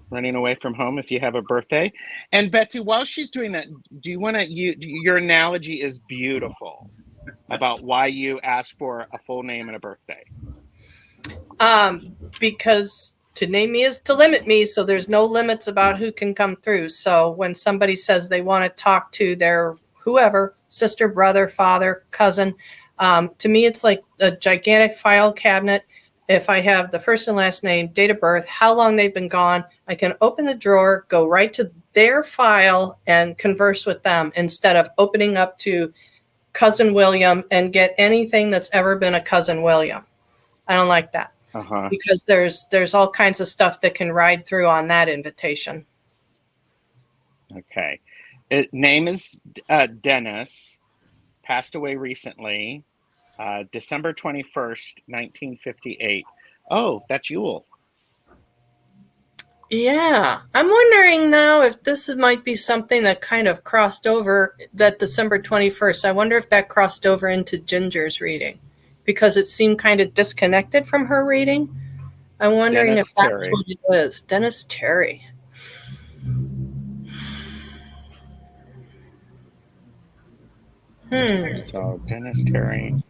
Running Away from Home if you have a birthday. And Betsy, while she's doing that, do you want to, your analogy is beautiful about why you asked for a full name and a birthday. Because to name me is to limit me, so there's no limits about who can come through. So when somebody says they want to talk to their whoever, sister, brother, father, cousin, to me it's like a gigantic file cabinet. If I have the first and last name, date of birth, how long they've been gone, I can open the drawer, go right to their file and converse with them instead of opening up to Cousin William and get anything that's ever been a Cousin William. I don't like that. Because there's all kinds of stuff that can ride through on that invitation. Okay. Name is Dennis, passed away recently, December 21st, 1958. Oh, that's Yule. Yeah. I'm wondering now if this might be something that kind of crossed over, that December 21st. I wonder if that crossed over into Ginger's reading because it seemed kind of disconnected from her reading. I'm wondering Dennis if that's Terry. what it is. Dennis Terry. So Dennis Terry.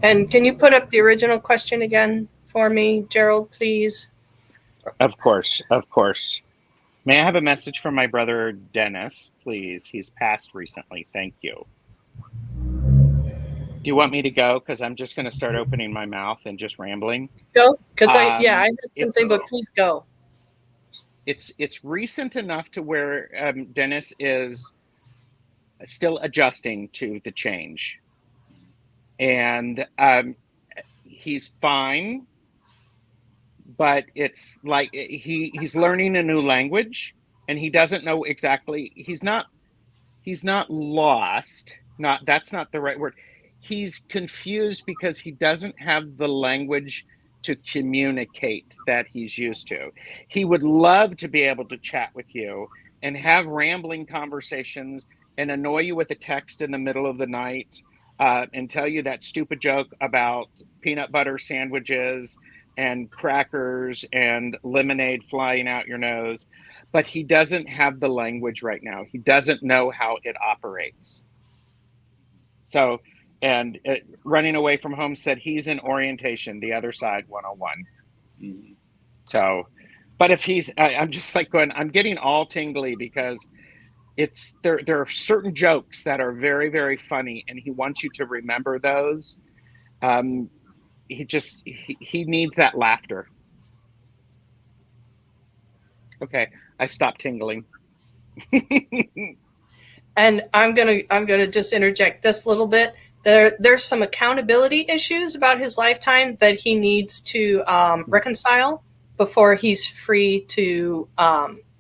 And can you put up the original question again for me, Gerald, please? Of course, of course. May I have a message from my brother Dennis, please? He's passed recently. Thank you. Do you want me to go? Because I'm just going to start opening my mouth and just rambling. Go, because I have something, but please go. It's recent enough to where Dennis is still adjusting to the change, and he's fine, but it's like he's learning a new language, and he doesn't know exactly. He's not lost. That's not the right word. He's confused because he doesn't have the language to communicate that he's used to. He would love to be able to chat with you and have rambling conversations and annoy you with a text in the middle of the night and tell you that stupid joke about peanut butter sandwiches and crackers and lemonade flying out your nose. But he doesn't have the language right now. He doesn't know how it operates. So, and Running Away from Home said he's in orientation, the other side 101. Mm-hmm. So, but if he's, I'm just like going, I'm getting all tingly because it's there are certain jokes that are very, very funny, and he wants you to remember those. He needs that laughter. Okay, I've stopped tingling. And I'm gonna just interject this little bit. There's some accountability issues about his lifetime that he needs to reconcile before he's free to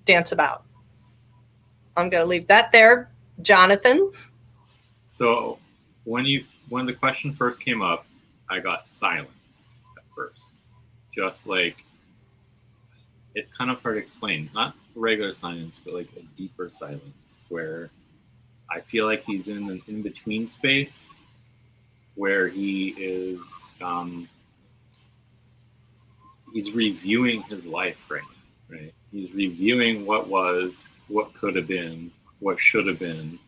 dance about. I'm gonna leave that there, Jonathan. So when the question first came up, I got silence at first. Just like, it's kind of hard to explain. Not regular silence, but like a deeper silence where I feel like he's in an in-between space where he is he's reviewing his life right now, right? He's reviewing what was, what could have been, what should have been,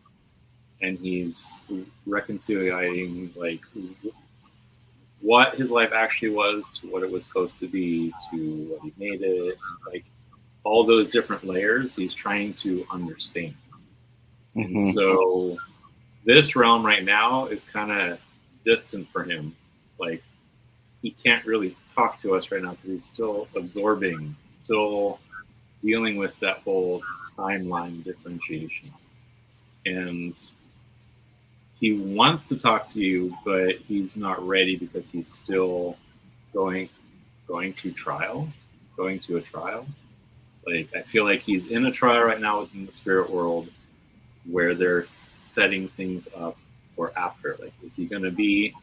and he's reconciling like what his life actually was to what it was supposed to be to what he made it, like all those different layers he's trying to understand. Mm-hmm. And so this realm right now is kind of distant for him. Like, he can't really talk to us right now because he's still absorbing, still dealing with that whole timeline differentiation. And he wants to talk to you, but he's not ready because he's still going to a trial. Like, I feel like he's in a trial right now within the spirit world where they're setting things up for after. Like, is he going to be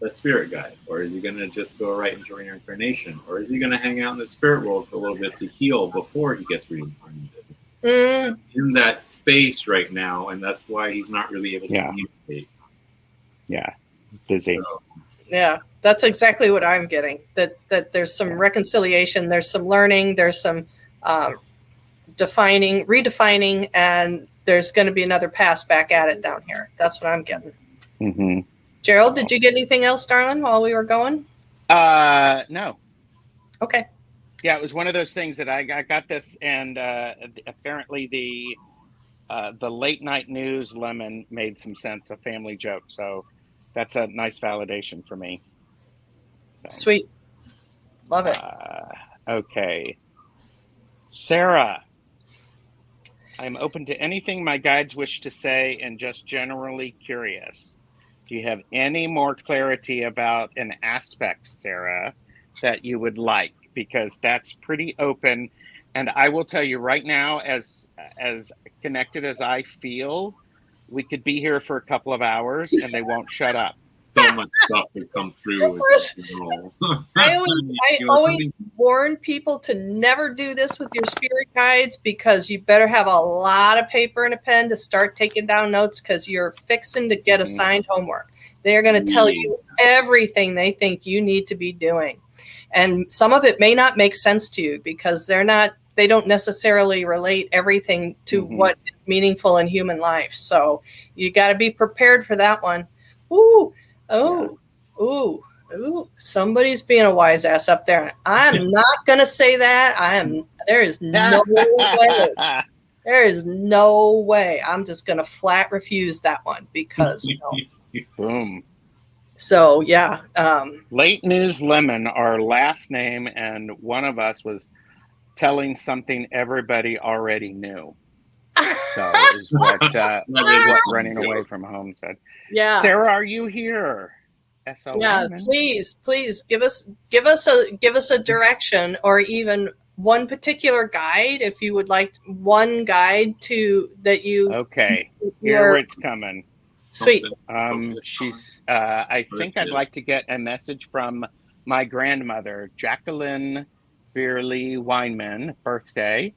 a spirit guide, or is he going to just go right into reincarnation, or is he going to hang out in the spirit world for a little bit to heal before he gets reincarnated? He's in that space right now, and that's why he's not really able to communicate. Yeah, he's busy. So, Yeah, that's exactly what I'm getting. That there's some reconciliation, there's some learning, there's some redefining, and there's going to be another pass back at it down here. That's what I'm getting. Mm-hmm. Gerald, did you get anything else, darling, while we were going? No. Okay. Yeah, it was one of those things that I got this, and apparently the late night news lemon made some sense, a family joke. So that's a nice validation for me. So, Sweet. Love it. Okay. Sarah, I'm open to anything my guides wish to say and just generally curious. Do you have any more clarity about an aspect, Sarah, that you would like? Because that's pretty open. And I will tell you right now, as connected as I feel, we could be here for a couple of hours and they won't shut up. so much stuff would come through. I always warn people to never do this with your spirit guides, because you better have a lot of paper and a pen to start taking down notes, because you're fixing to get assigned homework. They're going to tell you everything they think you need to be doing. And some of it may not make sense to you, because they don't necessarily relate everything to what is meaningful in human life. So you got to be prepared for that one. Ooh. Ooh, somebody's being a wise ass up there. I'm not going to say that. There is no way. There is no way. I'm just going to flat refuse that one, because no. Boom. So, yeah. Late News Lemon, our last name, and one of us was telling something everybody already knew. So is what Running Away from Home said. Yeah. Sarah, are you here? SOL. Yeah, please give us a direction, or even one particular guide, if you would like one guide that you. Okay, here it's coming. Sweet. She's. I think I'd like to get a message from my grandmother, Jacqueline Beerley Weinman, birthday.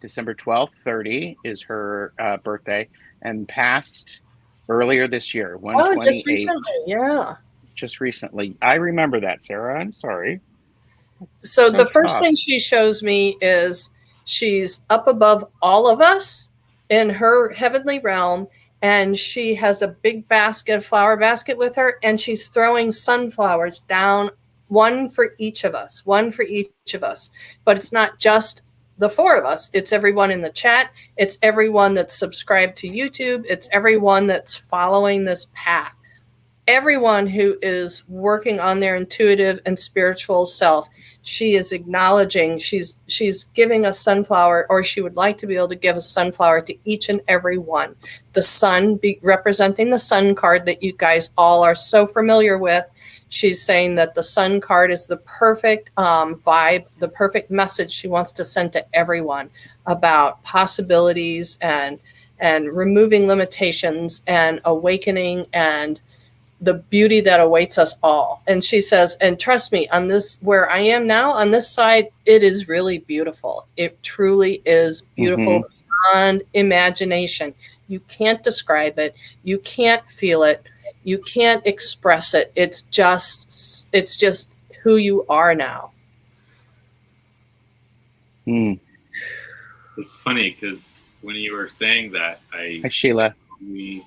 December 12th, 30 is her birthday, and passed earlier this year. 128. Just recently, yeah. Just recently. I remember that, Sarah. I'm sorry. So the first thing she shows me is she's up above all of us in her heavenly realm, and she has a big flower basket with her, and she's throwing sunflowers down, one for each of us. But it's not just the four of us. It's everyone in the chat. It's everyone that's subscribed to YouTube. It's everyone that's following this path. Everyone who is working on their intuitive and spiritual self, she is acknowledging, she's giving a sunflower, or she would like to be able to give a sunflower to each and every one. The sun, representing the sun card that you guys all are so familiar with. She's saying that the sun card is the perfect vibe, the perfect message she wants to send to everyone about possibilities and removing limitations and awakening and the beauty that awaits us all. And she says, and trust me, on this, where I am now, on this side, it is really beautiful. It truly is beautiful beyond imagination. You can't describe it. You can't feel it. You can't express it. It's just who you are now. It's funny because when you were saying that, Hi, Sheila. We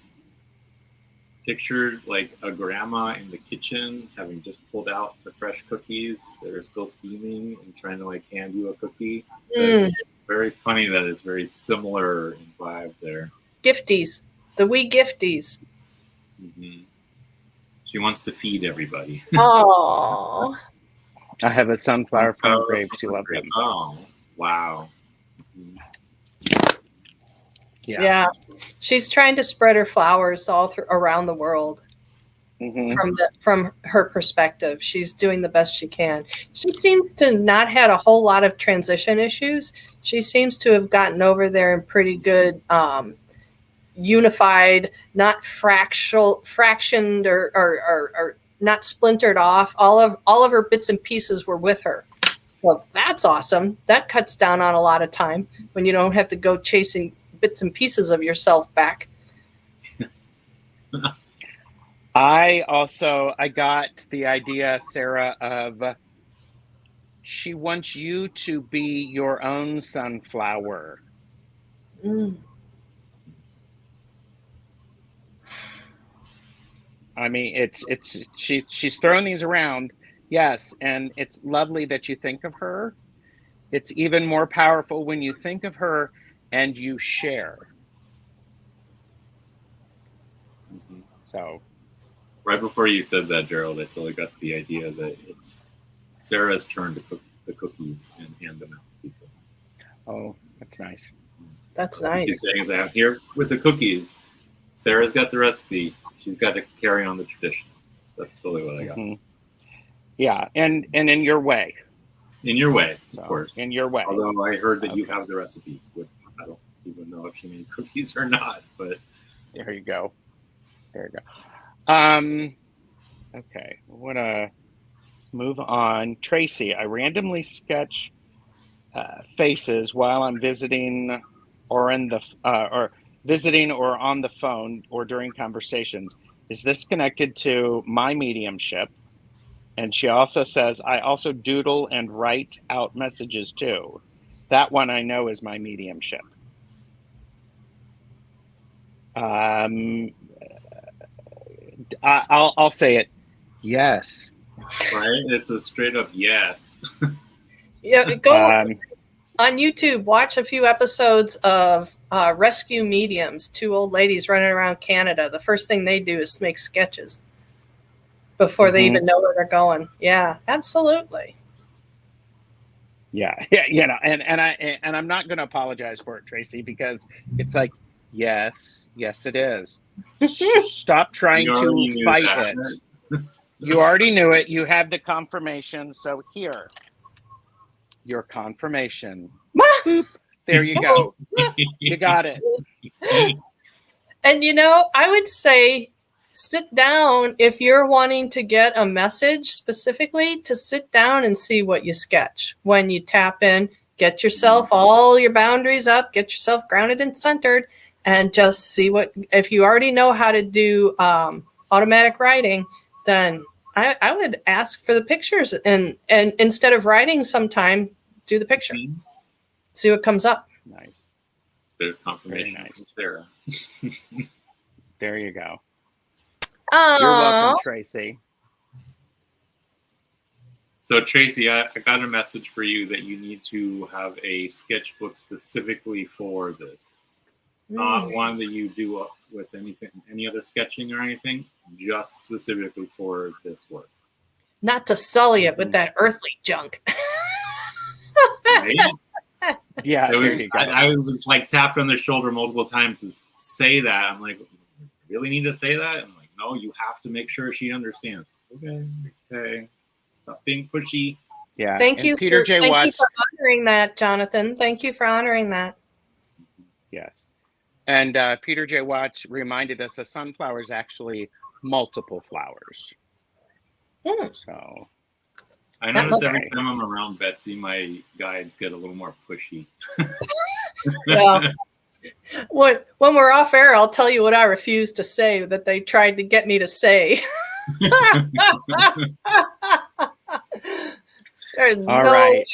pictured like a grandma in the kitchen having just pulled out the fresh cookies that are still steaming and trying to like hand you a cookie. It's very funny that it's very similar in vibe there. Gifties, the wee gifties. She wants to feed everybody. Oh. I have a sunflower from grapes. You love them. Oh, wow. Yeah. She's trying to spread her flowers all around the world. From her perspective, she's doing the best she can. She seems to not had a whole lot of transition issues. She seems to have gotten over there in pretty good, unified, not fractioned or not splintered off. All of her bits and pieces were with her. Well, that's awesome. That cuts down on a lot of time when you don't have to go chasing bits and pieces of yourself back. I got the idea, Sarah, of she wants you to be your own sunflower. I mean, she's throwing these around, yes, and it's lovely that you think of her. It's even more powerful when you think of her and you share. So. Right before you said that, Gerald, I totally got the idea that it's Sarah's turn to cook the cookies and hand them out to people. Oh, that's nice. That's nice. He's saying, "I'm here with the cookies. Sarah's got the recipe. She's got to carry on the tradition." That's totally what I got. Yeah, and in your way. In your way, of course. In your way. Although I heard that you have the recipe, which I don't even know if she made cookies or not. But there you go. Okay, I want to move on. Tracy, I randomly sketch faces while I'm visiting or on the phone or during conversations. Is this connected to my mediumship? And she also says, I also doodle and write out messages too. That one I know is my mediumship. I'll say it. Yes. Right? It's a straight up yes. Yeah, go on YouTube, watch a few episodes of Rescue Mediums, two old ladies running around Canada. The first thing they do is make sketches before they even know where they're going. Yeah, absolutely. Yeah, and I'm not going to apologize for it, Tracy, because it's like, yes, it is. Stop trying to fight it. You already knew it. You had the confirmation. So here, your confirmation. Boop. There you go. You got it. And I would say sit down if you're wanting to get a message specifically, to sit down and see what you sketch. When you tap in, get yourself all your boundaries up, get yourself grounded and centered, and just see if you already know how to do automatic writing, then I would ask for the pictures and instead of writing sometime, do the picture. See what comes up. Nice. There's confirmation. Very nice. Sarah. There you go. You're welcome, Tracy. So Tracy, I got a message for you that you need to have a sketchbook specifically for this. Not one that you do with any other sketching or anything, just specifically for this work. Not to sully it with that earthly junk. Right? Yeah, I was like tapped on the shoulder multiple times to say that. I'm like, really need to say that? I'm like, no, you have to make sure she understands. Okay. Stop being pushy. Yeah. Thank you, Peter J. Watts. Thank you for honoring that, Jonathan. Thank you for honoring that. Yes. And Peter J. Watts reminded us a sunflower is actually multiple flowers. So I notice every time I'm around Betsy, my guides get a little more pushy. Well, when we're off air, I'll tell you what I refuse to say that they tried to get me to say. All right.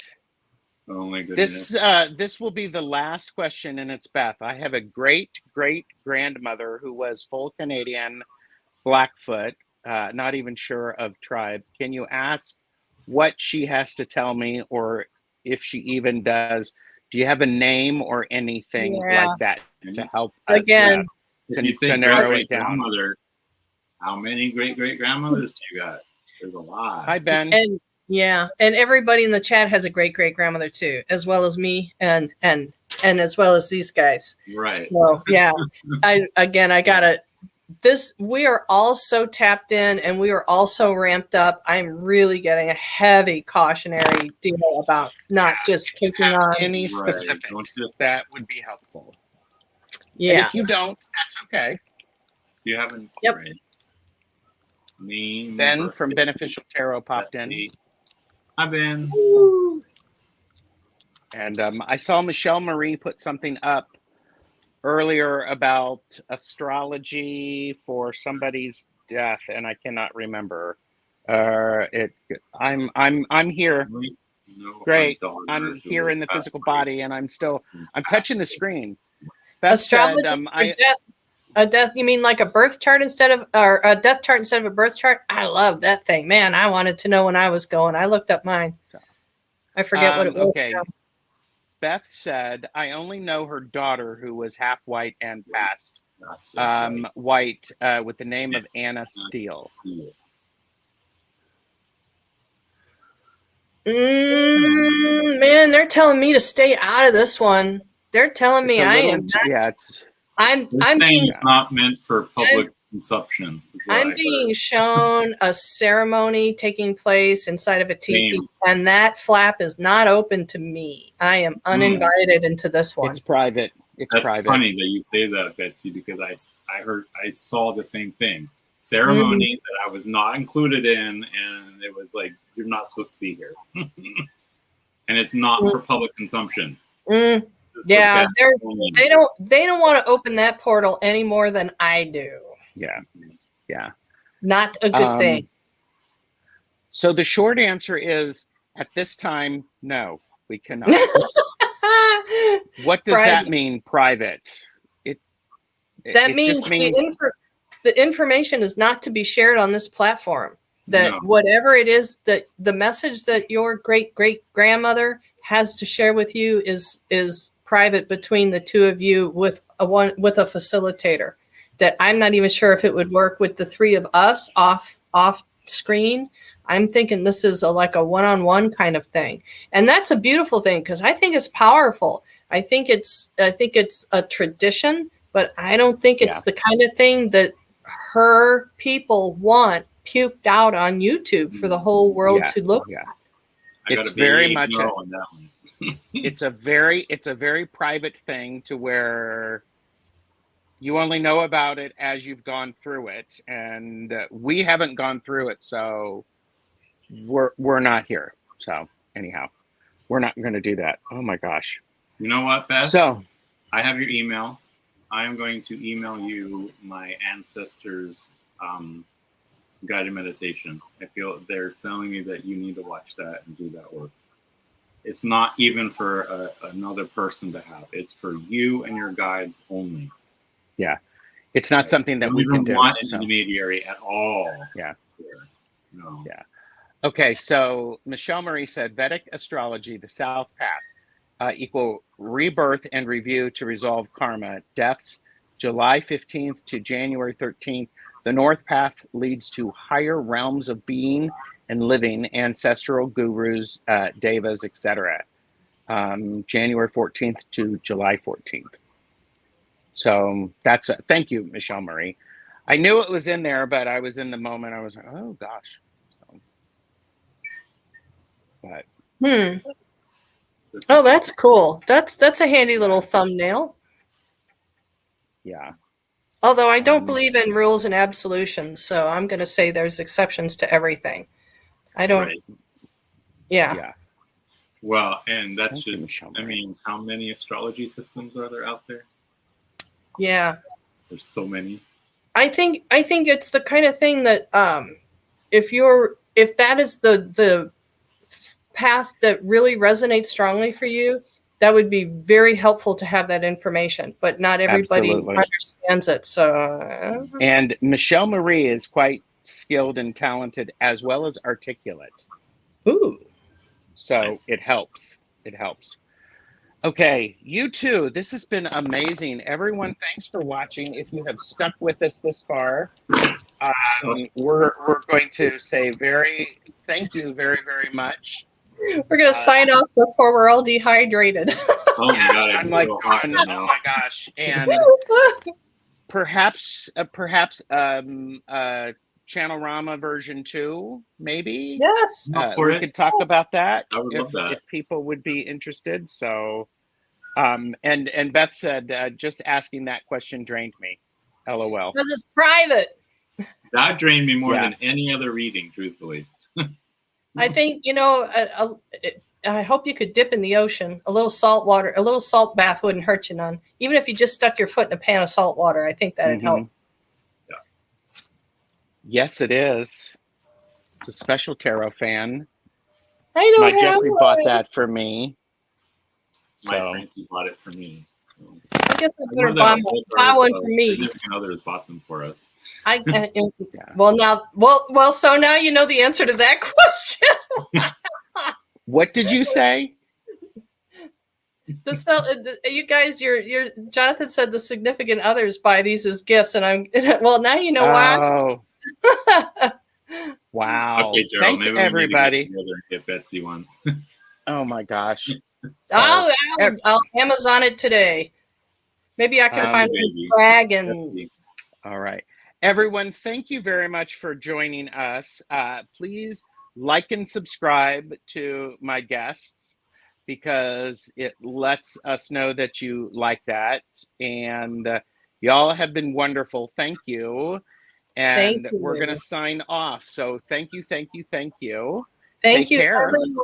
Oh my goodness. This will be the last question, and it's Beth. I have a great grandmother who was full Canadian, Blackfoot, not even sure of tribe. Can you ask what she has to tell me, or if she even does? Do you have a name or anything like that to help us again to narrow it down? How many great grandmothers do you got? There's a lot. Hi, Ben. And everybody in the chat has a great grandmother too, as well as me and and as well as these guys. Right. So yeah, I gotta. We are all so tapped in, and we are all so ramped up. I'm really getting a heavy cautionary deal about not just taking on any Right. specifics Don't just- that would be helpful. And Yeah. if you don't, that's okay. You haven't. Yep. Right. Name Ben from Beneficial Tarot popped in. Hi, Ben. And I saw Michelle Marie put something up earlier about astrology for somebody's death, and I cannot remember. I'm here. No, Great. daughter I'm who here was in the passed physical away. body, and I'm touching the screen. Beth Astrology said, for death. A death, you mean like a birth chart or a death chart instead of a birth chart? I love that thing. Man, I wanted to know when I was going. I looked up mine. I forget what it was. Okay. Beth said, I only know her daughter who was half white and passed That's right. white with the name of Anna Steele. Man, they're telling me to stay out of this one. They're telling me I am. I'm saying being. It's not meant for public consumption. I'm being shown a ceremony taking place inside of a teepee, and that flap is not open to me. I am uninvited into this one. It's private. That's private. Funny that you say that, Betsy, because I saw the same thing. Ceremony that I was not included in, and it was like, you're not supposed to be here. And it's not for public consumption. Yeah, they don't want to open that portal any more than I do. Yeah. Not a good thing. So the short answer is, at this time, no, we cannot. What does that mean, private? That means the information is not to be shared on this platform. That whatever it is, that the message that your great-great-grandmother has to share with you is private between the two of you with a facilitator. That I'm not even sure if it would work with the three of us off screen. I'm thinking this is like a one-on-one kind of thing, and that's a beautiful thing because I think it's powerful. I think it's a tradition, but I don't think it's the kind of thing that her people want puked out on YouTube for the whole world to look at. It's very much it's a very private thing to where you only know about it as you've gone through it, and we haven't gone through it, so we're not here. So anyhow, we're not going to do that. Oh my gosh! You know what, Beth? So I have your email. I am going to email you my ancestors' guided meditation. I feel they're telling me that you need to watch that and do that work. It's not even for another person to have. It's for you and your guides only. Yeah, it's not something that we can do. Want an intermediary at all. Yeah. No. Yeah. Okay, so Michelle Marie said Vedic astrology, the South Path, equal rebirth and review to resolve karma. Deaths, July 15th to January 13th. The North Path leads to higher realms of being and living, ancestral gurus, devas, etc. January 14th to July 14th. So that's thank you, Michelle Marie. I knew it was in there, but I was in the moment. I was like, oh gosh. So, but oh, that's cool. That's a handy little thumbnail. Yeah. Although I don't believe in rules and absolutions, so I'm going to say there's exceptions to everything. I don't. Right. Yeah. Well, and that's just. I mean, how many astrology systems are there out there? Yeah. There's so many. I think it's the kind of thing that if that is the path that really resonates strongly for you, that would be very helpful to have that information, but not everybody understands it. So, and Michelle Marie is quite skilled and talented as well as articulate. Ooh. So nice. It helps. It helps. Okay, you too. This has been amazing. Everyone, thanks for watching. If you have stuck with us this far, we're going to say thank you very, very much. We're going to sign off before we're all dehydrated. Oh my Yes, God, I'm like, so hot going, right oh now. my gosh, and perhaps Channelrama version 2, maybe. Yes. I'm up for We it. could talk about that I would love that. if people would be interested. So, and Beth said, just asking that question drained me. LOL. Because it's private. That drained me more Yeah. than any other reading, truthfully. I think, I hope you could dip in the ocean. A little salt water, a little salt bath wouldn't hurt you none. Even if you just stuck your foot in a pan of salt water, I think that'd help. Yes, it is. It's a special tarot fan. I don't My have Jeffrey one. bought that for me. My So Frankie bought it for me. So. I guess I More better than buy one for me. Significant others bought them for us. Well, so now you know the answer to that question. what did you say? You guys, your Jonathan said the significant others buy these as gifts, and now you know why. Oh, wow. Okay, Gerald, Thanks, maybe everybody. we need to get together and get Betsy one. Oh my gosh. I'll Amazon it today. Maybe I can find some dragons. All right. Everyone, thank you very much for joining us. Please like and subscribe to my guests because it lets us know that you like that. And y'all have been wonderful. Thank you. And we're going to sign off. So thank you, thank you, thank you. Thank Take you, care. everyone.